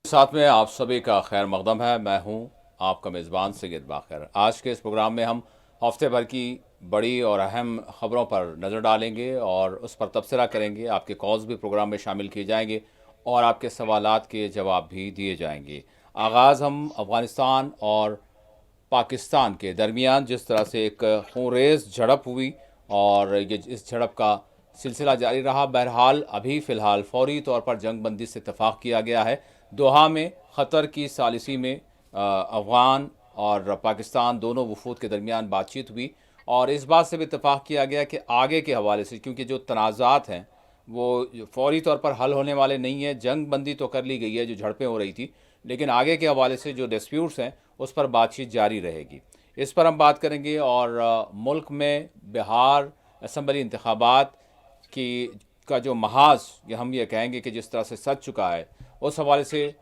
साथ में आप सभी का खैर मकदम है। मैं हूं आपका मेज़बान सैयद बाकर। आज के इस प्रोग्राम में हम हफ्ते भर की बड़ी और अहम ख़बरों पर नज़र डालेंगे और उस पर तबसरा करेंगे। आपके कॉल्स भी प्रोग्राम में शामिल किए जाएंगे और आपके सवालात के जवाब भी दिए जाएंगे। आगाज़ हम अफ़गानिस्तान और पाकिस्तान के दरमियान जिस तरह से एक खूनरेज़ झड़प हुई और ये इस झड़प का सिलसिला जारी रहा। बहरहाल अभी फ़िलहाल फौरी तौर पर जंग बंदी से इतफ़ाक़ किया गया है। दोहा में क़तर की सालिसी में अफ़गान और पाकिस्तान दोनों वफूद के दरमियान बातचीत हुई और इस बात से भी इतफ़ाक़ किया गया कि आगे के हवाले से, क्योंकि जो तनाज़ात हैं वो फौरी तौर पर हल होने वाले नहीं हैं। जंग बंदी तो कर ली गई है जो झड़पें हो रही थी, लेकिन आगे के हवाले से जो डिस्प्यूट्स हैं उस पर बातचीत जारी रहेगी। इस पर हम बात करेंगे और मुल्क में बिहार असम्बली इंतखाबात की का जो महाज हम ये कहेंगे कि जिस तरह से सज चुका है, उस हवाले से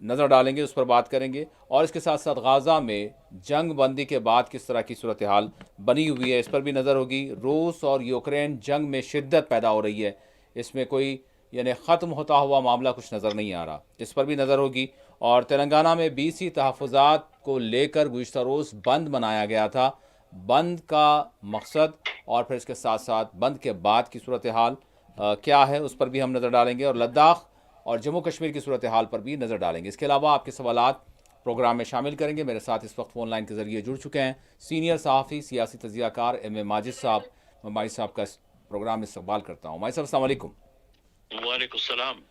नज़र डालेंगे, उस पर बात करेंगे। और इसके साथ साथ गाज़ा में जंग बंदी के बाद किस तरह की सूरत हाल बनी हुई है, इस पर भी नज़र होगी। रूस और यूक्रेन जंग में शिद्दत पैदा हो रही है, इसमें कोई यानी ख़त्म होता हुआ मामला कुछ नज़र नहीं आ रहा, इस पर भी नज़र होगी। और तेलंगाना में बीसी तहफ़्फ़ुज़ात को लेकर गुज़िश्ता रोज़ बंद मनाया गया था। बंद का मकसद और फिर इसके साथ साथ बंद के बाद की सूरत हाल क्या है, उस पर भी हम नज़र डालेंगे और लद्दाख और जम्मू कश्मीर की सूरत हाल पर भी नज़र डालेंगे। इसके अलावा आपके सवालात प्रोग्राम में शामिल करेंगे। मेरे साथ इस वक्त फ़ोन लाइन के ज़रिए जुड़ चुके हैं सीनियर सहाफ़ी सियासी तजियाकार एम ए माजिद साहब। मैं माजिद साहब का प्रोग्राम में इस्तकबाल करता हूँ। माजिद साहब अस्सलाम वालेकुम। वालेकुम सलाम।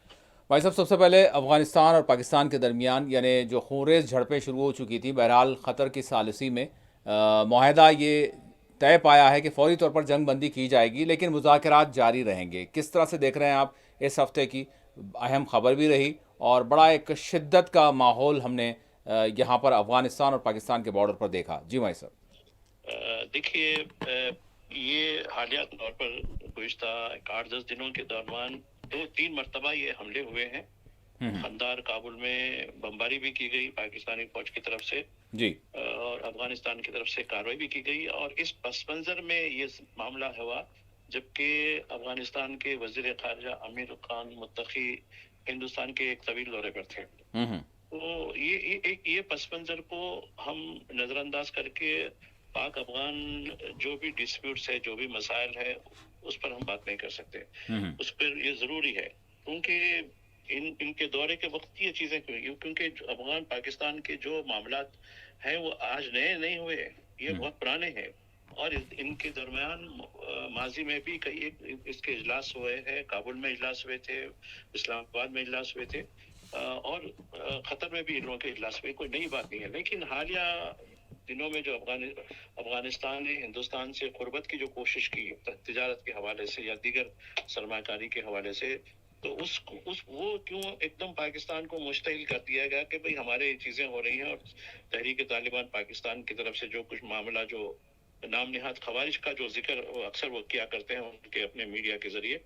भाई साहब, सबसे पहले अफ़गानिस्तान और पाकिस्तान के दरमियान यानी जो खूनरेज़ झड़पें शुरू हो चुकी थी, बहरहाल क़तर की सालिसी में माहिदा ये तय पाया है कि फ़ौरी तौर पर जंग बंदी की जाएगी, लेकिन मुज़ाकरात जारी रहेंगे। किस तरह से देख रहे हैं आप इस हफ़्ते की अहम ख़बर भी रही और बड़ा एक शिद्दत का माहौल हमने यहाँ पर अफ़गानिस्तान और पाकिस्तान के बॉर्डर पर देखा। जी भाई साहब। देखिए, ये हालिया तौर पर गुज़िश्ता 8-10 दिनों के दौरान 2-3 मरतबा ये हमले हुए हैं। खंदार काबुल में बमबारी भी की गई पाकिस्तानी फौज की तरफ से जी। और अफगानिस्तान की तरफ से कार्रवाई भी की गई और इस पस मंज़र में ये मामला हुआ जबकि अफगानिस्तान के वज़ीर ख़ारिजा आमिर खान मुत्तकी हिंदुस्तान के एक तवील दौरे पर थे। तो ये पस मंज़र को हम नज़रअंदाज करके पाक अफगान जो भी डिस्प्यूट्स है, जो भी मसाइल है, उस पर हम बात नहीं कर सकते। उस पर ये ज़रूरी है क्योंकि इनके दौरे के वक्त ये चीज़ें क्योंकि अफगान पाकिस्तान के जो मामलात हैं वो आज नए नहीं हुए, ये बहुत पुराने हैं और इनके दरमियान माजी में भी कई इसके इजलास हुए हैं। काबुल में इजलास हुए थे, इस्लामाबाद में इजलास हुए थे और क़तर में भी इन लोगों के इजलास हुए। कोई नई बात नहीं है, लेकिन हालिया दिनों में जो अफगानिस्तान ने हिंदुस्तान से क़ुर्बत की जो कोशिश की तिजारत के हवाले से या दीगर सरमाकारी के हवाले से, तो उस वो क्यों एकदम पाकिस्तान को मुश्तइल कर दिया गया कि भाई हमारे ये चीज़ें हो रही हैं और तहरीक तालिबान पाकिस्तान की तरफ से जो कुछ मामला जो नाम निहाद खवारिज का जो जिक्र अक्सर वो किया करते हैं उनके अपने मीडिया के ज़रिए,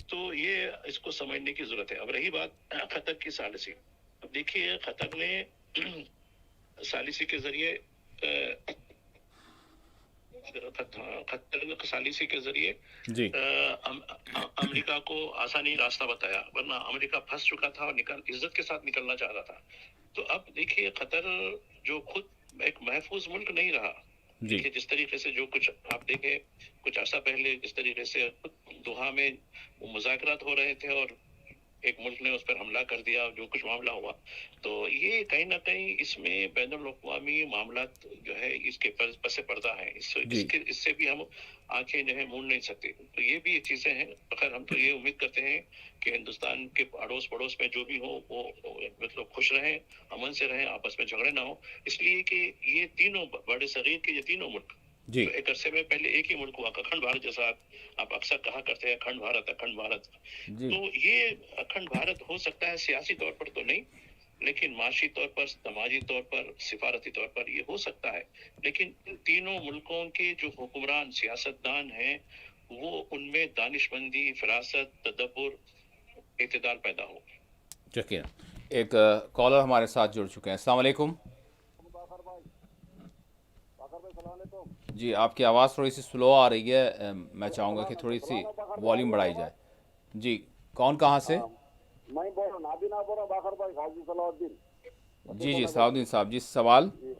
तो ये इसको समझने की ज़रूरत है। अब रही बात क़तर की सालिसी, अब देखिए क़तर ने सालिसी के ज़रिए क़तर सालिसी के ज़रिए अमेरिका को आसानी रास्ता बताया, वरना अमेरिका फंस चुका था और इज्जत के साथ निकलना चाह रहा था। तो अब देखिए क़तर जो खुद एक महफूज मुल्क नहीं रहा। देखिए जिस तरीके से जो कुछ आप देखें कुछ अर्सा पहले जिस तरीके से दोहा में मुज़ाकरात हो रहे थे और एक मुल्क ने उस पर हमला कर दिया, जो कुछ मामला हुआ, तो ये कहीं ना कहीं इसमें बैनुल अक़वामी मामला जो है इसके पसे पर्दा है। इससे भी हम आंखें जो है मूंद नहीं सकते। तो ये भी चीज़ें हैं। खैर हम तो ये उम्मीद करते हैं कि हिंदुस्तान के अड़ोस पड़ोस में जो भी हो वो मतलब खुश रहें, अमन से रहें, आपस में झगड़े ना हो, इसलिए कि ये तीनों बड़े सगीर के ये तीनों मुल्क तो एक अरसे में पहले एक ही मुल्क हुआ, अखंड भारत, जैसा आप अक्सर कहा करते हैं अखंड भारत अखंड भारत। तो ये अखंड भारत हो सकता है सियासी तौर पर तो नहीं, लेकिन माशी तौर पर, समाजी तौर पर, सिफारती तौर पर ये हो सकता है। लेकिन इन तीनों मुल्कों के जो हुक्मरान सियासतदान हैं वो उनमें दानिशमंदी, फिरासत, तदब्बुर, इत्तेदाल पैदा हो। चलिए, एक कॉलर हमारे साथ जुड़ चुके हैं। अस्सलाम वालेकुम जी। आपकी आवाज़ थोड़ी सी स्लो आ रही है, मैं चाहूँगा कि थोड़ी सी वॉल्यूम बढ़ाई जाए। जी, कौन कहाँ से? मैं बोल रहा हूँ, नाबीना बोल रहा हूँ, बाकर भाई, गाजी सलाउद्दीन, जी जी फतेपुर नगर सलाउद्दीन से। साहब जी, सवाल। जी।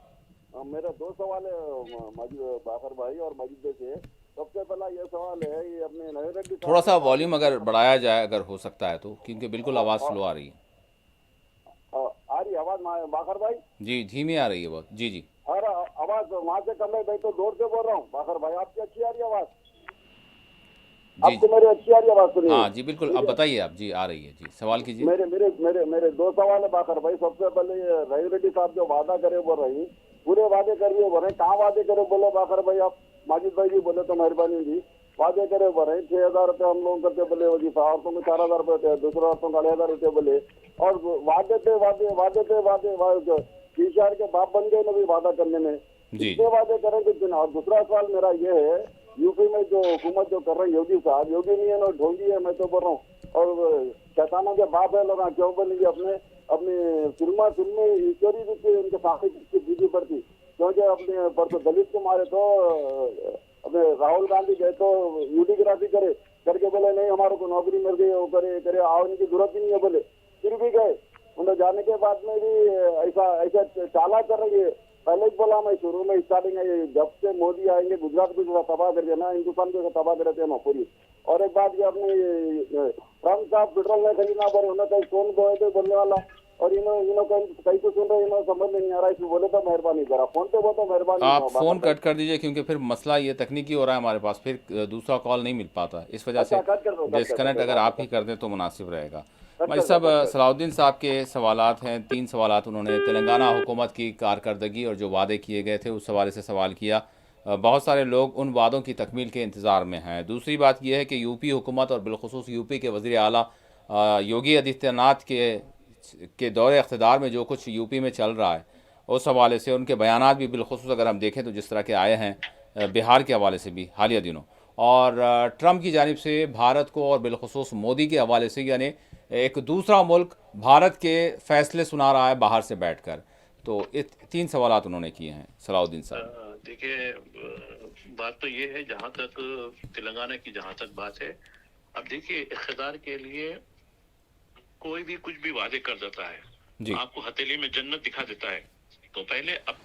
मेरे दो सवाल है मजिद बाकर भाई और मजिद भाई से। सबसे पहला ये सवाल है, ये अपने नवीन रेड्डी थोड़ा साहब सा जो वादे वॉल्यूम किए अगर ना। बढ़ाया जाए अगर हो सकता है तो, क्योंकि बिल्कुल आवाज़ आ, स्लो आ रही है। आ रही आवाज बाकर भाई? जी धीमी आ रही है बहुत, जी जी। अरे आवाज वहां से कर ले भाई, तो जोर से बोल रहा हूँ बाकर भाई, आपकी अच्छी आ रही है आवाज। जी आपको जी। मेरी अच्छी आ रही है आवाज, सुनिए। हाँ जी बिल्कुल, ठीक अब है। बताइए आप जी, आ रही है जी, सवाल कीजिए। मेरे मेरे मेरे मेरे दो सवाल है बाकर भाई। सबसे पहले ये रवि रेड्डी साहब जो वादा करे बोल रही, पूरे वादे करिए बोल रहे, कहाँ वादे करे बोले बाकर भाई आप? माजिद भाई जी बोले तो मेहरबानी जी। वादे करे बोल रहे 6,000 रुपये हम लोग करते बोले वजीफा, औरतों को 4,000 रुपये, दूसरे औरतों को 2,500 रुपये बोले। और वादे पे वादे, वादे पे वादे, पीसीआर के बाप बन गए ना भी वादा करने में। जी इतने वादे करें कुछ दिन। और दूसरा सवाल मेरा ये है, यूपी में जो हुकूमत जो कर रहे हैं योगी साहब, योगी नहीं है ना ढोंगी है, मैं तो बोल रहा हूँ। और शैतानों के बाप है लोग, क्यों बोलेंगे अपने अपने फिल्में ईश्वरी रूप से उनके सामने की दीदी पड़ती। क्योंकि अपने परसों दलित को मारे तो अपने राहुल गांधी गए तो वीडियोग्राफी करे, करके बोले नहीं हमारे को नौकरी मिल गई, वो करे करे, आने की जरूरत ही नहीं है बोले, फिर भी गए। उन्हें जाने के बाद में भी ऐसा ऐसा चाला कर रही है। पहले ही बोला मैं शुरू में स्टार्टिंग है, जब से मोदी आएंगे गुजरात को जो तबाह कर देना, हिंदुस्तान को तबाह कर देते हैं पूरी। और एक बात ये अपने ट्रम्प साहब पेट्रोल में खरीदना पड़े, उन्हें कहीं फोन बोले बोलने वाला, और इन्हों कहीं तो सुन रहे, इन्हों समझ में नहीं आ रहा, इसमें बोले तो मेहरबानी करा, फोन पे बोलो तो मेहरबानी आप बाकर फ़ोन भाई। कट कर दीजिए, क्योंकि फिर मसला ये तकनीकी हो रहा है हमारे पास, फिर दूसरा कॉल नहीं मिल पाता, इस वजह अच्छा से कट कर दो, कट कर दो, डिस्कनेक्ट फिर अगर हाँ, आप ही कट कर दें तो मुनासिब रहेगा। कट भाई कर दो, साहब, कट कर दो। सलाउद्दीन साहब के सवालात हैं, 3 सवालात उन्होंने तेलंगाना हुकूमत की कारकर्दगी और जो वादे किए गए थे उस हवाले से सवाल किया। बहुत सारे लोग उन वादों की तकमील के इंतज़ार में हैं। दूसरी बात यह है कि यूपी हुकूमत और बिलखुसूस यूपी के वज़ीर आला योगी आदित्यनाथ के दौरे इक़्तिदार में जो कुछ यूपी में चल रहा है, उस हवाले से उनके बयानात भी बिलखुसूस अगर हम देखें तो जिस तरह के आए हैं बिहार के हवाले से भी हालिया दिनों, और ट्रम्प की जानिब से भारत को और बिलखुसूस मोदी के हवाले से, यानी एक दूसरा मुल्क भारत के फैसले सुना रहा है बाहर से बैठकर। तो 3 सवालात उन्होंने किए हैं सलाउद्दीन साहब। देखिए, बात तो ये है, जहां तक तेलंगाना की जहां तक बात है, अब देखिए इख्तियार के लिए कोई भी कुछ भी वादे कर देता है, जी। आपको हथेली में जन्नत दिखा देता है। तो पहले अब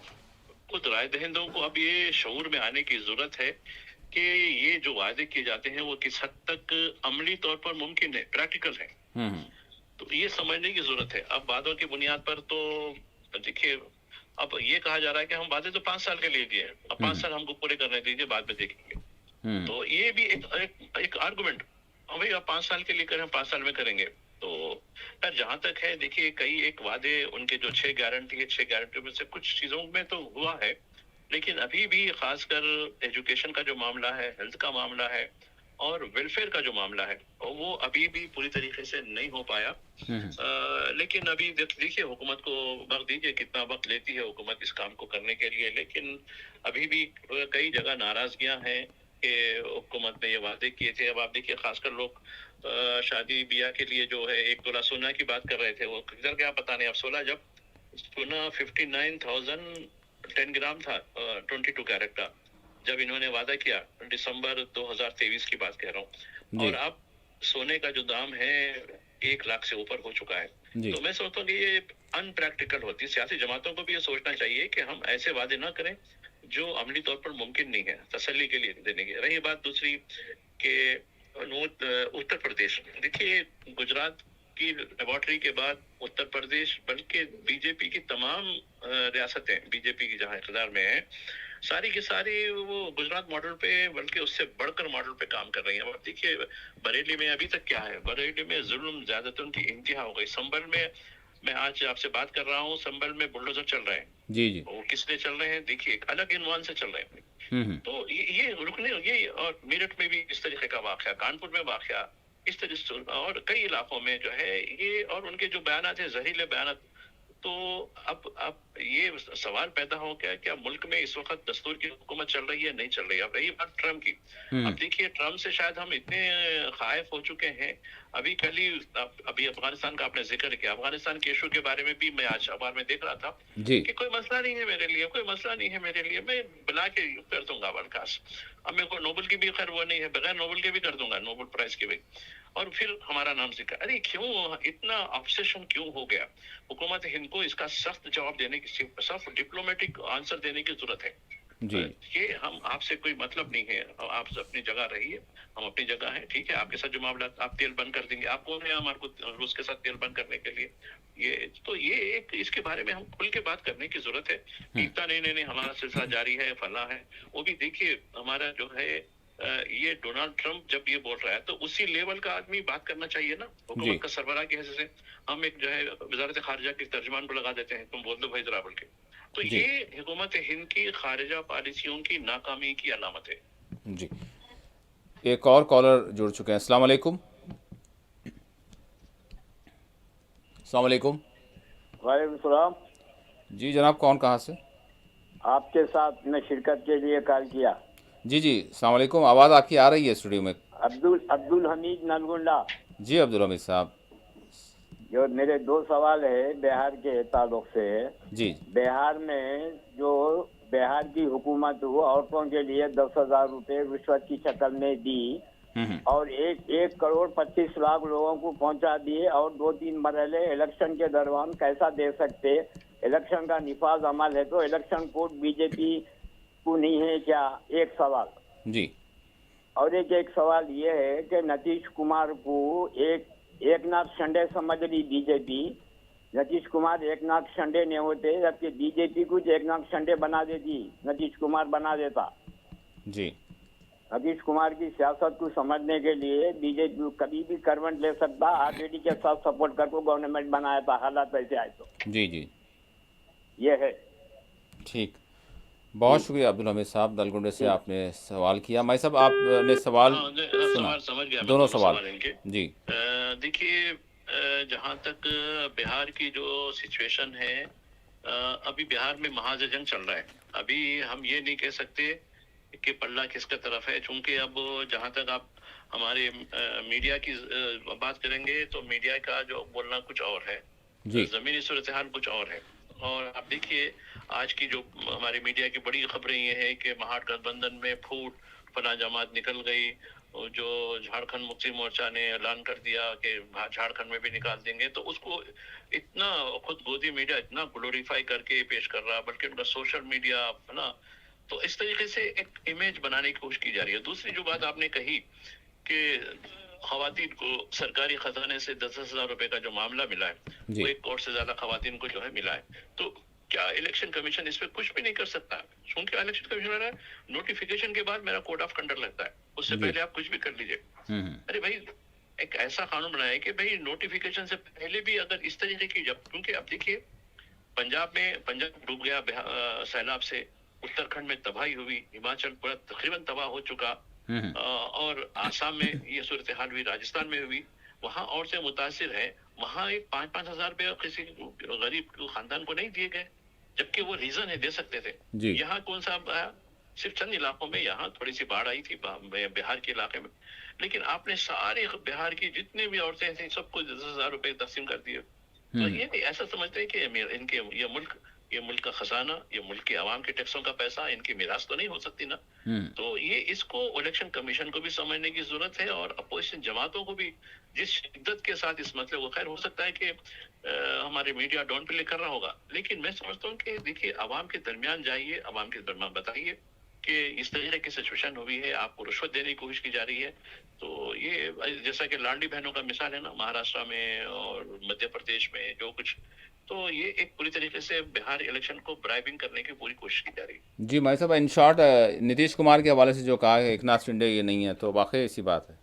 खुद राय दहिंदों को अब ये शऊर में आने की जरूरत है कि ये जो वादे किए जाते हैं वो किस हद तक अमली तौर पर मुमकिन है, प्रैक्टिकल है। हम्म। तो ये समझने की जरूरत है। अब वादों की बुनियाद पर तो देखिए, अब ये कहा जा रहा है कि हम वादे तो 5 साल के लिए दिए, अब 5 साल हमको पूरे करने दीजिए, बाद में देखेंगे। हम्म। तो ये भी एक आर्गुमेंट, भाई आप 5 साल के लिए करें, 5 साल में करेंगे। तो यार जहां तक है, देखिए कई एक वादे उनके जो 6 गारंटी है, 6 गारंटी में से कुछ चीजों में तो हुआ है, लेकिन अभी भी खासकर एजुकेशन का जो मामला है, हेल्थ का मामला है और वेलफेयर का जो मामला है, वो अभी भी पूरी तरीके से नहीं हो पाया। लेकिन अभी देखिए हुकूमत को वक्त दीजिए, कितना वक्त लेती है हुकूमत इस काम को करने के लिए। लेकिन अभी भी कई जगह नाराजगियां हैं कि हुकूमत ने ये वादे किए थे। अब आप देखिए खासकर लोग शादी ब्याह के लिए जो है 1 तोला सोना की बात कर रहे थे, वो किधर क्या पता नहीं। अब सोना 59,010 ग्राम था, 22 कैरेट का, जब इन्होंने वादा किया, दिसंबर 2023 की बात कह रहा हूँ। जी और अब सोने का जो दाम है 1 लाख से ऊपर हो चुका है। जी। तो मैं सोचता हूँ कि ये अनप्रैक्टिकल होती है। सियासी जमातों को भी ये सोचना चाहिए कि हम ऐसे वादे ना करें जो अमली तौर पर मुमकिन नहीं है, तसल्ली के लिए देने की। रही बात दूसरी के उत्तर प्रदेश, देखिए गुजरात की लेबोरेटरी के बाद उत्तर प्रदेश, बल्कि बीजेपी की तमाम रियासतें, बीजेपी की जहां इक़्तिदार में है, सारी की सारी वो गुजरात मॉडल पे, बल्कि उससे बढ़कर मॉडल पे काम कर रही है। और देखिए बरेली में अभी तक क्या है, बरेली में जुल्म ज्यादातर की इंतहा हो गई। संभल में मैं आज आपसे बात कर रहा हूँ, संभल में बुलडोजर चल रहे हैं। जी जी। वो किस लिए चल रहे हैं, देखिए एक अलग इन्वान से चल रहे हैं। हम्म। तो ये रुकने, ये और मेरठ में भी इस तरीके का वाकया, कानपुर में वाकया इस तरह से, और कई इलाकों में जो है ये, और उनके जो बयान है जहरीले बयान। तो अब ये सवाल पैदा हो गया, क्या मुल्क में इस वक्त दस्तूर की हुकूमत चल रही है, नहीं चल रही है। अब रही बात ट्रम्प की, अब देखिए ट्रम्प से शायद हम इतने खाइफ हो चुके हैं। अभी कल ही अभी अफगानिस्तान का आपने जिक्र किया, अफगानिस्तान के इशू के बारे में भी मैं आज अखबार में देख रहा था जी कि कोई मसला नहीं है मेरे लिए, कोई मसला नहीं है मेरे लिए, मैं बुला के कर दूंगा बर्खास्त। अब मेरे को नोबेल की भी खैर वो नहीं है, बगैर नोबेल के भी कर दूंगा, नोबेल प्राइज के भी। और फिर हमारा नाम जिक्र, अरे क्यों इतना ऑब्सेशन क्यों हो गया? हुकूमत हिंद को इसका सख्त जवाब देने की, सख्त डिप्लोमेटिक आंसर देने की जरूरत है। जी ये हम आपसे कोई मतलब नहीं है, आप अपनी जगह रहिए, हम अपनी जगह हैं, ठीक है। आपके साथ जो मामला, आप तेल बंद कर देंगे, आप कौन है हमारे को रूस के साथ तेल बंद करने के लिए? ये एक इसके बारे में हम खुल के बात करने की जरूरत है। इतना नहीं हमारा सिलसिला जारी है, फला है, वो भी देखिए हमारा जो है ये डोनाल्ड ट्रंप जब ये बोल रहा है तो उसी लेवल का आदमी बात करना चाहिए ना, जी हुकूमत का सरबराह की हैसियत से। हम एक जो है वजारत खारजा के तर्जमान को लगा देते हैं, तुम बोल दो भाई जरा बोल के। तो जी ये हुकूमत हिंद की खारिजा पॉलिसियों की नाकामी की अलामत है। जी। एक और कॉलर जुड़ चुके हैं। अस्सलाम वालेकुम। अस्सलाम वालेकुम। वालेकुम सलाम। जी जनाब, कौन कहाँ से? आपके साथ मैं शिरकत के लिए कॉल किया। जी जी, अस्सलाम वालेकुम। आवाज़ आपकी आ रही है स्टूडियो में। अब्दुल हमीद नलगुंडा। जी अब्दुल हमीद साहब। जो मेरे दो सवाल है बिहार के ताल्लुक से। जी बिहार में जो बिहार की हुकूमत वो औरतों के लिए 10,000 रुपये रिश्वत की शक्ल में दी और 1,25,00,000 लोगों को पहुंचा दिए और 2-3 मरहले इलेक्शन के दौरान कैसा दे सकते? इलेक्शन का निफाज अमल है तो इलेक्शन कोड बीजेपी को नहीं है क्या? एक सवाल। जी और एक सवाल ये है कि नीतीश कुमार को एक नाथ संडे समझ रही बीजेपी। नीतीश कुमार एक नाथ संडे नहीं होते, जबकि बीजेपी को एक नाथ संडे बना देती, नीतीश कुमार बना देता। जी नीतीश कुमार की सियासत को समझने के लिए बीजेपी कभी भी करवट ले सकता, आरजेडी के साथ सपोर्ट करके गवर्नमेंट बनाया था, हालात ऐसे आए तो। जी जी ये है। ठीक, बहुत शुक्रिया अब्दुल हमीद साहब नलगुंडे से आपने सवाल किया। मैं साहब आपने सवाल सुना? सवाल समझ गया मैं, दोनों सवाल इनके। जी देखिए जहाँ तक बिहार की जो सिचुएशन है, अभी बिहार में महाज जंग चल रहा है। अभी हम ये नहीं कह सकते कि पल्ला किसका तरफ है, चूंकि अब जहाँ तक आप हमारे मीडिया की बात करेंगे तो मीडिया का जो बोलना कुछ और है, जी जमीनी सूरत हाल कुछ और है। और आप देखिए आज की जो हमारे मीडिया की बड़ी खबरें ये है कि महागठबंधन में फूट, फला जमात निकल गई, और जो झारखंड मुक्ति मोर्चा ने ऐलान कर दिया कि झारखंड में भी निकाल देंगे, तो उसको इतना खुद गोदी मीडिया इतना ग्लोरीफाई करके पेश कर रहा, बल्कि उनका सोशल मीडिया है ना। तो इस तरीके से एक इमेज बनाने की कोशिश की जा रही है। दूसरी जो बात आपने कही कि खवातीन को सरकारी खजाने से 10,000 रुपए का जो मामला मिला है, वो 1 करोड़ से ज्यादा खवातीन को जो है मिला है, तो क्या इलेक्शन कमीशन इस पे कुछ भी नहीं कर सकता? क्योंकि इलेक्शन कमीशन है, नोटिफिकेशन के बाद मेरा कोड ऑफ कंडक्ट लगता है, उससे पहले आप कुछ भी कर लीजिए। अरे भाई एक ऐसा कानून बनाया कि भाई नोटिफिकेशन से पहले भी अगर इस तरीके की, जब क्योंकि अब देखिए पंजाब डूब गया सैलाब से, उत्तराखंड में तबाही हुई, हिमाचल पूरा तकरीबन तबाह हो चुका, और आसाम में ये सूरत हाल हुई, राजस्थान में हुई, वहां और से मुतासिर है, वहां एक 5-5 हजार रुपये किसी गरीब खानदान को नहीं दिए गए, जबकि वो रीजन है दे सकते थे। यहाँ कौन सा आया? सिर्फ चंद इलाकों में, यहाँ थोड़ी सी बाढ़ आई थी बिहार के इलाके में, लेकिन आपने सारे बिहार की जितने भी औरतें थी सबको 10,000 रुपए तकसीम कर दिए। तो ये ऐसा समझते हैं कि इनके ये मुल्क का खजाना, ये मुल्क के आवाम के टैक्सों का पैसा इनकी मिरास तो नहीं हो सकती ना। तो ये इसको इलेक्शन कमीशन को भी समझने की जरूरत है और अपोजिशन जमातों को भी जिस शिद्दत के साथ इस मसले को, खैर हो सकता है कि हमारे मीडिया डाउन प्ले कर रहा होगा, लेकिन मैं समझता हूँ कि देखिए आवाम के दरमियान जाइए, आवाम के दरमियान बताइए कि इस तरह की सिचुएशन हुई है, आपको रिश्वत देने की कोशिश की जा रही है। तो ये जैसा कि लाडली बहनों का मिसाल है ना, महाराष्ट्र में और मध्य प्रदेश में जो कुछ, तो ये एक पूरी तरीके से बिहार इलेक्शन को ब्राइबिंग करने की पूरी कोशिश की जा रही है। जी मैं साहब इन शॉर्ट नीतीश कुमार के हवाले से जो कहा है एक नाथ शिंदे ये नहीं है, तो वाकई ऐसी बात है।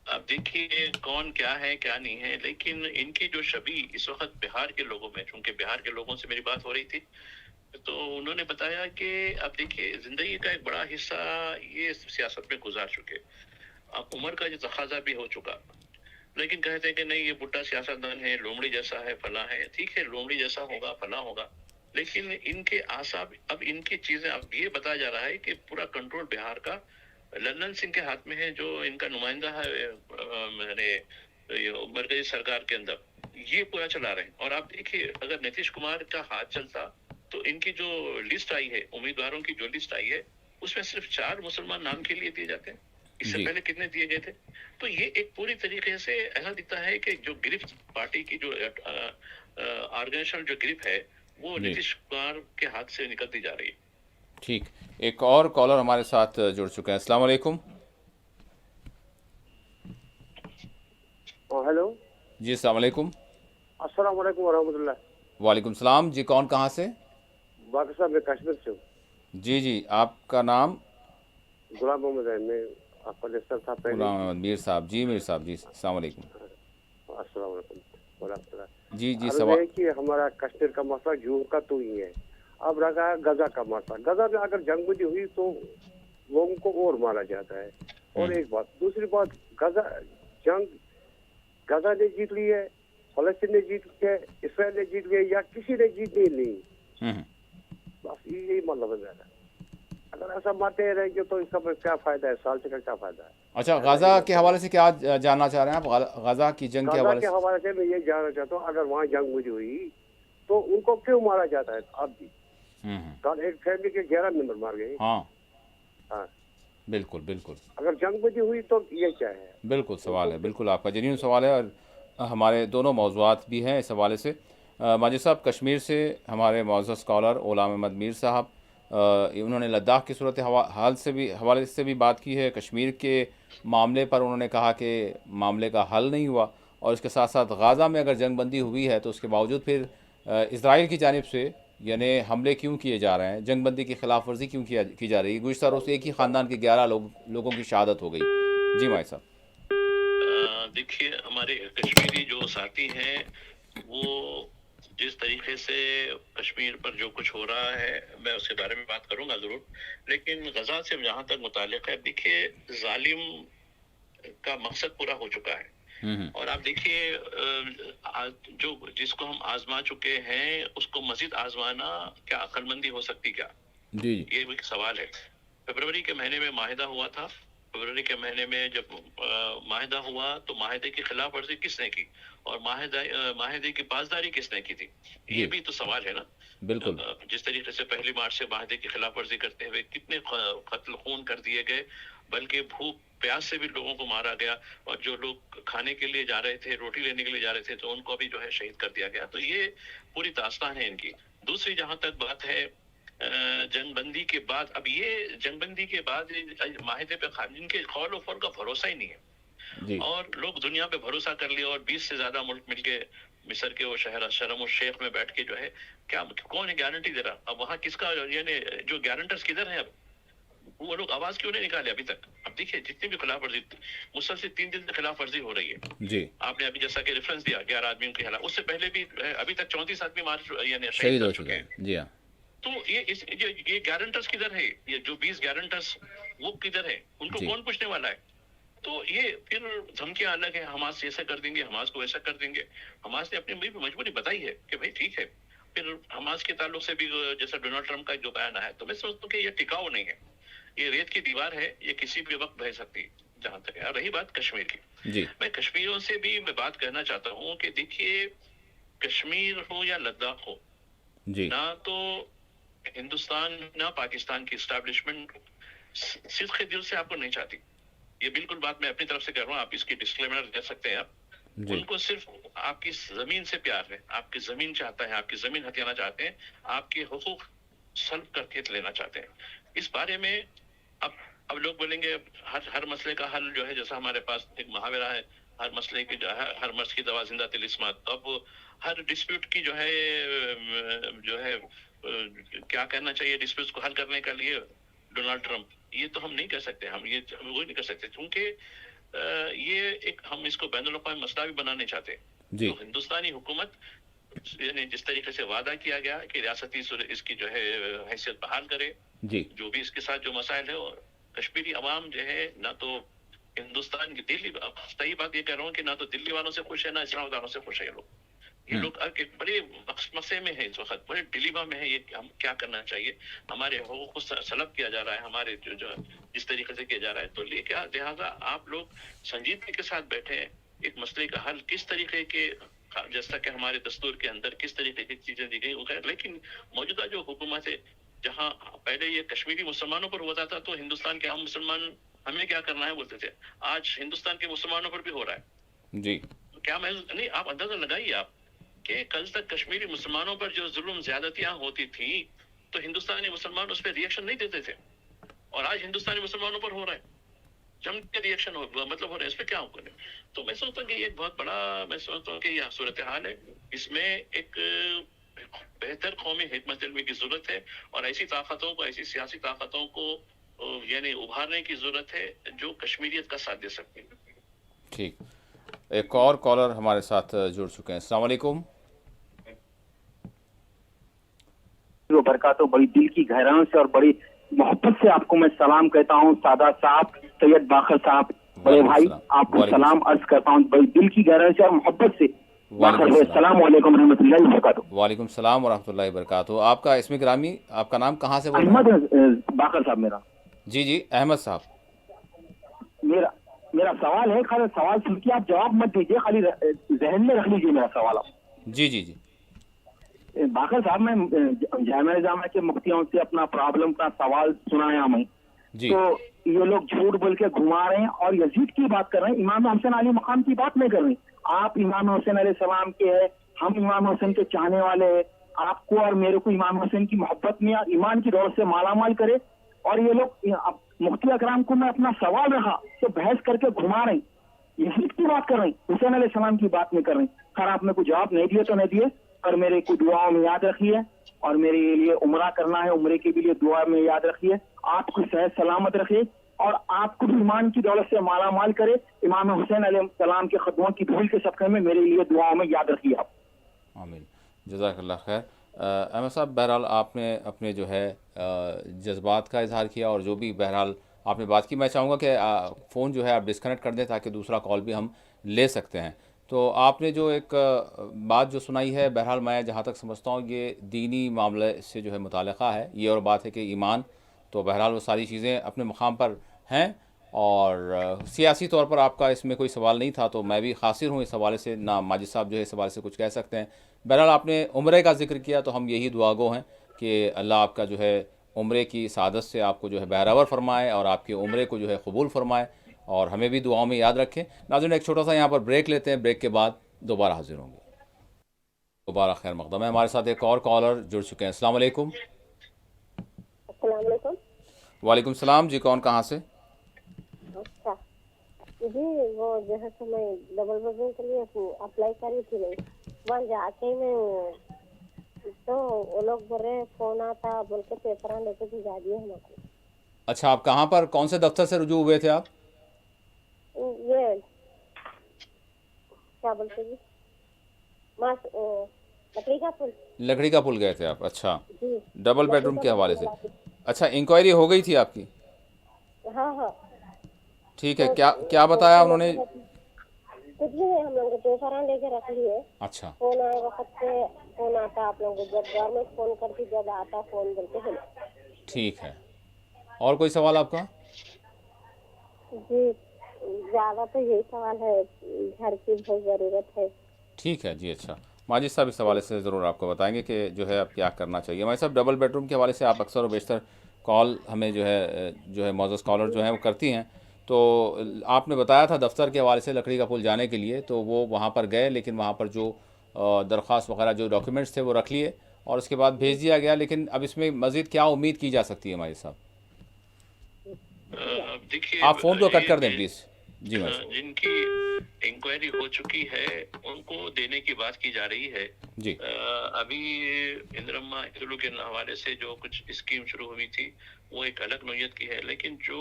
अब देखिए कौन क्या है क्या नहीं है, लेकिन इनकी जो छवि इस वक्त बिहार के लोगों में, चूंकि बिहार के लोगों से मेरी बात हो रही थी, तो उन्होंने बताया कि अब देखिए जिंदगी का एक बड़ा हिस्सा ये सियासत में गुजार चुके, अब उम्र का जो तकाजा भी हो चुका, लेकिन कहते हैं कि नहीं ये बुढ़ा सियासतदान है, लोमड़ी जैसा है, फला है। ठीक है, लोमड़ी जैसा होगा, फला होगा, लेकिन इनके आसाब, अब इनकी चीजें, अब ये बताया जा रहा है कि पूरा कंट्रोल बिहार का लल्लन सिंह के हाथ में है, जो इनका नुमाइंदा है मैंने ये मरकजी सरकार के अंदर, ये पूरा चला रहे हैं। और आप देखिए, अगर नीतीश कुमार का हाथ चलता तो इनकी जो लिस्ट आई है, उम्मीदवारों की जो लिस्ट आई है, उसमें सिर्फ 4 मुसलमान नाम के लिए दिए जाते हैं। इससे जी पहले कितने दिए गए थे? तो ये एक पूरी तरीके से ऐसा दिखता है कि जो गिरफ्त पार्टी की जो ऑर्गेनाइजेशन जो गिरफ्त है, वो जी नीतीश कुमार के हाथ से निकलती जा रही है। ठीक। एक और कॉलर हमारे साथ जुड़ चुके हैं। अस्सलाम वालेकुम। हेलो। जी अस्सलाम वालेकुम। अस्सलाम वालेकुम वरहमतुल्लाह। वालेकुम सलाम जी, कौन कहाँ से? बाकी साहब मैं कश्मीर से हूँ। जी जी, आपका नाम? गुलाम मोहम्मद है। मैं आपका लिस्टर था पहले। गुलाम अहमद मीर साहब। जी मीर साहब जी, अस्सलाम वालेकुम। अस्सलाम वालेकुम वरहमतुल्लाह। जी जी, अर्ज़ सवाल। है कि हमारा कश्मीर का मसला जून का तो ही है। अब रहा गजा का मसला। गजा में अगर जंगबंदी हुई तो लोगों को और मारा जाता है। और एक बात, दूसरी बात, गजा जंग गजा ने जीत ली है, फलस्तीन ने जीत ली है, इसराइल ने जीत लिया, या किसी ने जीत नहीं। बस यही मतलब है। अगर ऐसा मारते रहेंगे तो इसका क्या फायदा है? साल का क्या फायदा है? अच्छा, गाज़ा के हवाले से क्या जानना चाह रहे हैं आप? गाज़ा की जंग के गाजा हवाले के से? हवाले से मैं ये जानना चाहता हूँ, अगर वहाँ जंग हुई तो उनको क्यों मारा जाता है? अब भी कल एक फैमिली के 11 मेंबर मार गए। हाँ हाँ, बिल्कुल बिल्कुल अगर जंग हुई तो ये क्या है? बिल्कुल सवाल है, बिल्कुल आपका जेन्युइन सवाल है। और हमारे दोनों मौज़ूआत भी हैं इस हवाले से। माजिद साहब, कश्मीर से हमारे मौजूद स्कॉलर गुलाम अहमद मीर साहब, उन्होंने लद्दाख की सूरत हाल से भी हवाले से भी बात की है। कश्मीर के मामले पर उन्होंने कहा कि मामले का हल नहीं हुआ, और इसके साथ साथ गाज़ा में अगर जंगबंदी हुई है तो उसके बावजूद फिर इसराइल की जानिब से यानी हमले क्यों किए जा रहे हैं, जंगबंदी की खिलाफ वर्जी क्यों की जा रही है। गुज़श्ता रोज़ एक ही ख़ानदान के 11 लोगों की शहादत हो गई। जी माई साहब। देखिए, हमारे कश्मीरी जो साथी हैं, वो जिस तरीके से कश्मीर पर जो कुछ हो रहा है, मैं उसके बारे में बात करूंगा जरूर, लेकिन गजा से जहां तक मुताल्लिक है, देखिए जालिम का मकसद पूरा हो चुका है। और आप देखिए, जो जिसको हम आजमा चुके हैं उसको मजीद आजमाना क्या अक्लमंदी हो सकती क्या? जी ये भी एक सवाल है। फरवरी के महीने में माहिदा हुआ था। फरवरी के महीने में जब माहिदा हुआ तो माहिदे की खिलाफ वर्जी किसने की, और माहिदे की पासदारी किसने की थी? ये भी तो सवाल है ना। बिल्कुल। जिस तरीके से 1 मार्च से माहिदे की खिलाफ वर्जी करते हुए कितने कत्ल खून कर दिए गए, बल्कि भूख प्यास से भी लोगों को मारा गया, और जो लोग खाने के लिए जा रहे थे, रोटी लेने के लिए जा रहे थे, तो उनको भी जो है शहीद कर दिया गया। तो ये पूरी दास्तान है इनकी। दूसरी जहां तक बात है जंगबंदी के बाद, अब ये जंगबंदी के बाद माहिदे पे इनके कौल और फौल का भरोसा ही नहीं है। जी और लोग दुनिया पे भरोसा कर लिए, और 20 से ज्यादा मुल्क मिलके मिस्र के वो शहर शर्म शेख में बैठ के जो है, क्या कौन है गारंटी दे रहा? अब वहाँ किसका, यानी जो गारंटर्स किधर है? अब वो लोग आवाज क्यों नहीं निकाले अभी तक? अब देखिए, जितनी भी खिलाफ वर्जी, मुसलसल 3 दिन से खिलाफ वर्जी हो रही है। जी, आपने अभी जैसा कि रेफरेंस दिया 11 आदमियों के खिलाफ, उससे पहले भी अभी तक 34 आदमी यानी शहीद हो कर चुके हैं। जी हाँ। तो ये गारंटर्स किधर है? ये जो 20 गारंटर्स, वो किधर है? उनको जी। कौन पूछने वाला है? तो ये फिर धमकियां अलग है, हमास ऐसा कर देंगे, हमास को ऐसा कर देंगे। हमास ने अपनी मजबूरी बताई है कि भाई ठीक है। फिर हमास के ताल्लुक से भी जैसा डोनाल्ड ट्रंप का जो बयान है, तो मैं समझता हूँ कि ये टिकाऊ नहीं है, ये रेत की दीवार है, ये किसी भी वक्त बह सकती है। जहां तक है, रही बात कश्मीर की, जी मैं कश्मीरियों से भी मैं बात करना चाहता हूँ कि देखिए, कश्मीर हो या लद्दाख हो, जी ना तो हिंदुस्तान ना पाकिस्तान की एस्टैब्लिशमेंट सिद्क़ के दिल से आपको नहीं चाहती। ये बिल्कुल बात मैं अपनी तरफ से कर रहा हूँ, आप इसकी डिस्क्लेमर दे सकते हैं आप। जी उनको सिर्फ आपकी जमीन से प्यार है, आपकी जमीन चाहता है, आपकी जमीन हथियाना चाहते हैं, आपके हुकूक सल्ब करके लेना चाहते हैं। इस बारे में अब लोग बोलेंगे हर मसले का हल जो है, जैसा हमारे पास एक मुहावरा है, हर मसले की हर मर्ज की दवा जिंदा तिलिस्मात। अब हर डिस्प्यूट की जो है क्या करना चाहिए डिस्प्यूट को हल करने के लिए डोनाल्ड ट्रंप, ये तो हम नहीं कर सकते, हम वो नहीं कर सकते, क्योंकि ये एक हम इसको बैनुल अक़वामी मसला भी बनाने चाहते हैं। जी तो हिंदुस्तानी हुकूमत यानी जिस तरीके से वादा किया गया कि रियासती इसकी जो है हैसियत बहाल करे, जी जो भी इसके साथ जो मसाइल है, और कश्मीरी अवाम जो है ना तो हिंदुस्तान की दिल्ली, सही बात ये कह रहा हूँ कि ना तो दिल्ली वालों से खुश है, ना इस्लामाबाद वालों से खुश है ये लोग। ये लोग एक बड़े मसले में है इस वक्त, बड़े डिलीमा में है ये कि हम क्या करना चाहिए। हमारे हकूक़ को सलब किया जा रहा है, हमारे जो जिस तरीके से किया जा रहा है, तो लिहाजा आप लोग संजीदगी के साथ बैठे हैं, एक मसले का हल किस तरीके के, जैसा कि हमारे दस्तूर के अंदर किस तरीके की चीजें दी गई, लेकिन मौजूदा जो हुकूमत है, जहाँ पहले ये कश्मीरी मुसलमानों पर होता था तो हिंदुस्तान के आम मुसलमान हमें क्या करना है बोलते थे, आज हिंदुस्तान के मुसलमानों पर भी हो रहा है जी। तो क्या मैं नहीं, आप अंदाजा लगाइए आप कि कल तक कश्मीरी मुसलमानों पर जो जुल्म ज्यादतियां होती थी तो हिंदुस्तानी मुसलमान उस पर रिएक्शन नहीं देते थे, और आज हिंदुस्तानी मुसलमानों पर हो रहा है, जम के रिएक्शन हो मतलब हो रहा है, इस पर क्या होगा। तो मैं सोचता हूँ कि ये एक बहुत बड़ा, मैं सोचता हूँ कि यह सूरत हाल है, इसमें एक बेहतर कौमी हिकमत इल्मी की जरूरत है, और ऐसी ताकतों को, ऐसी सियासी ताकतों को यानी उभारने की जरूरत है जो कश्मीरियत का साथ दे सकती है। ठीक, एक और कॉलर हमारे साथ जुड़ चुके हैं। अस्सलाम वालेकुम। बरकातो, बड़ी दिल की गहराइयों से और बड़ी मोहब्बत से आपको मैं सलाम कहता हूँ। सादा साहब, सैयद बाकर साहब, बड़े भाई, आपको सलाम अर्ज करता हूँ बड़ी दिल की गहराइयों से और मोहब्बत से। अस्सलाम वालेकुम रहमतुल्लाहि व बरकातुहू। वालेकुम सलाम व रहमतुल्लाहि व बरकातुहू। आपका इसमें ग्रामी, आपका नाम कहाँ से बोल रहे हैं? अहमद बाकर साहब मेरा। जी जी, अहमद साहब। मेरा सवाल है, खाली सवाल सुन के आप जवाब मत दीजिए, खाली जहन में रख लीजिए मेरा सवाल आप। जी जी जी। बाकर साहब, मैं जामिया निज़ामिया के मुफ्तियों से अपना प्रॉब्लम का सवाल सुनाया मैं जी। तो ये लोग झूठ बोल के घुमा रहे हैं और यजीद की बात कर रहे हैं, इमाम हुसैन अली मकाम की बात नहीं कर रहे। आप इमाम हुसैन अलैहिस्सलाम के हैं, हम इमाम हुसैन के चाहने वाले हैं। आपको और मेरे को इमाम हुसैन की मोहब्बत में ईमान की दौलत से मालामाल करे, और ये लोग मुफ्ती अकराम को मैं अपना सवाल रखा तो बहस करके घुमा रहे हैं, यजीद की बात कर रहे हैं, हुसैन अलैहिस्सलाम की बात नहीं कर रहे। खैर, आपने कुछ जवाब नहीं दिए तो नहीं दिए, पर मेरे को दुआओं में याद रखिए, और मेरे लिए उम्रा करना है, उम्रे के भी लिए दुआ में याद रखिए। आपको सेहत सलामत रखे और आपको भी ईमान की दौलत से माला माल करे। इमाम हुसैन अलैहिस्सलाम के खदमों की धूल के सदक़े में मेरे लिए दुआओं में याद रखिए आप। आमीन, जज़ाकल्लाह खैर। अहमद साहब, बहरहाल आपने अपने जो है जज्बात का इजहार किया, और जो भी बहरहाल आपने बात की, मैं चाहूँगा कि फ़ोन जो है आप डिस्कनेक्ट कर दें ताकि दूसरा कॉल भी हम ले सकते हैं। तो आपने जो एक बात जो सुनाई है, बहरहाल मैं जहाँ तक समझता हूँ ये दीनी मामले से जो है मुताल्लिक़ा है। ये और बात है कि ईमान, तो बहरहाल वो सारी चीज़ें अपने मकाम पर हैं, और सियासी तौर पर आपका इसमें कोई सवाल नहीं था, तो मैं भी खासिर हूँ इस हवाले से, ना माजिद साहब जो है इस हवाले से कुछ कह सकते हैं। बहरहाल आपने उम्रे का जिक्र किया, तो हम यही दुआगो हैं कि अल्लाह आपका जो है उम्रे की सादत से आपको जो है बहरावर फरमाए, और आपकी उम्रे को जो है कबूल फरमाए, और हमें भी दुआओं में याद रखें। नाज़रीन, एक छोटा सा यहाँ पर ब्रेक लेते हैं, ब्रेक के बाद दोबारा हाजिर होंगे। दोबारा खैर मक़दम है, हमारे साथ एक और कॉलर जुड़ चुके हैं। अस्सलाम वालेकुम। वालेकुम सलाम जी, कौन कहाँ से? अच्छा जी, वो जो है तो मैं डबल बेडरूम के लिए अप्लाई करी थी, मैं वहाँ जाके मैं तो वो लोग बोल रहे फोन आता बोल के पेपर लेके भिजा दिए हमको। अच्छा, आप कहाँ पर, कौन से दफ्तर से रुजू हुए थे आप? ये क्या बोलते जी, लकड़ी का पुल। लकड़ी का पुल गए थे आप? अच्छा, डबल लकड़ी बेडरूम का के हवाले से। पुल। अच्छा, इंक्वायरी हो गई थी आपकी? हाँ हाँ, ठीक है, क्या बताया उन्होंने? कुछ भी नहीं, हम लोग पेपर लेके रख लिए। अच्छा, फोन आए वक्त पे फोन आता आप लोगों को, जब गवर्नमेंट फोन करती जब आता फोन बोलते हैं। ठीक है, और कोई सवाल आपका? जी, ज़्यादा तो यही सवाल है, घर की बहुत ज़रूरत है। ठीक है जी। अच्छा, माजिद साहब इस हवाले से ज़रूर आपको बताएंगे कि जो है अब क्या करना चाहिए। हमारे साहब, डबल बेडरूम के हवाले से आप अक्सर और बेशतर कॉल हमें जो है मौजूद कॉलर जो है वो करती हैं, तो आपने बताया था दफ्तर के हवाले से लकड़ी का पुल जाने के लिए, तो वो वहाँ पर गए, लेकिन वहाँ पर जो दरख्वास्त वगैरह जो डॉक्यूमेंट्स थे वो रख लिए और उसके बाद भेज दिया गया, लेकिन अब इसमें मज़ीद क्या उम्मीद की जा सकती है माजिद साहब? देखिए, आप फ़ोन को कट कर दें प्लीज़। जी माजिद। जिनकी इंक्वायरी हो चुकी है उनको देने की बात की जा रही है जी। अभी इंदिरम्मा इंद्रू के हवाले से जो कुछ स्कीम शुरू हुई थी वो एक अलग नौयत की है, लेकिन जो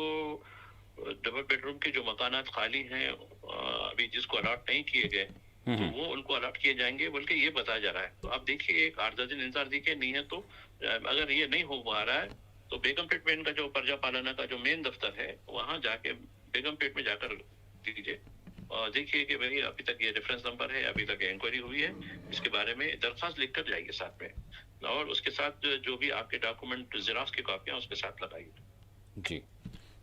डबल बेडरूम के जो मकानात खाली हैं अभी जिसको अलॉट नहीं किए गए तो वो उनको अलॉट किए जाएंगे बल्कि ये बताया जा रहा है। तो आप देखिए, एक 8-10 दिन इंतजार देखिए, नहीं है तो अगर ये नहीं हो पा रहा है तो बेगमपेट में इनका जो पर्जा पालना का जो मेन दफ्तर है वहाँ जाके बेगमपेट में जाकर दीजिए देखिए कि भाई अभी तक ये रेफरेंस नंबर है, अभी तक इंक्वायरी हुई है, इसके बारे में दरख्वास्त लिख कर जाइए साथ में, और उसके साथ जो भी आपके डॉक्यूमेंट ज़ेरॉक्स की कॉपियाँ उसके साथ लगाइए। जी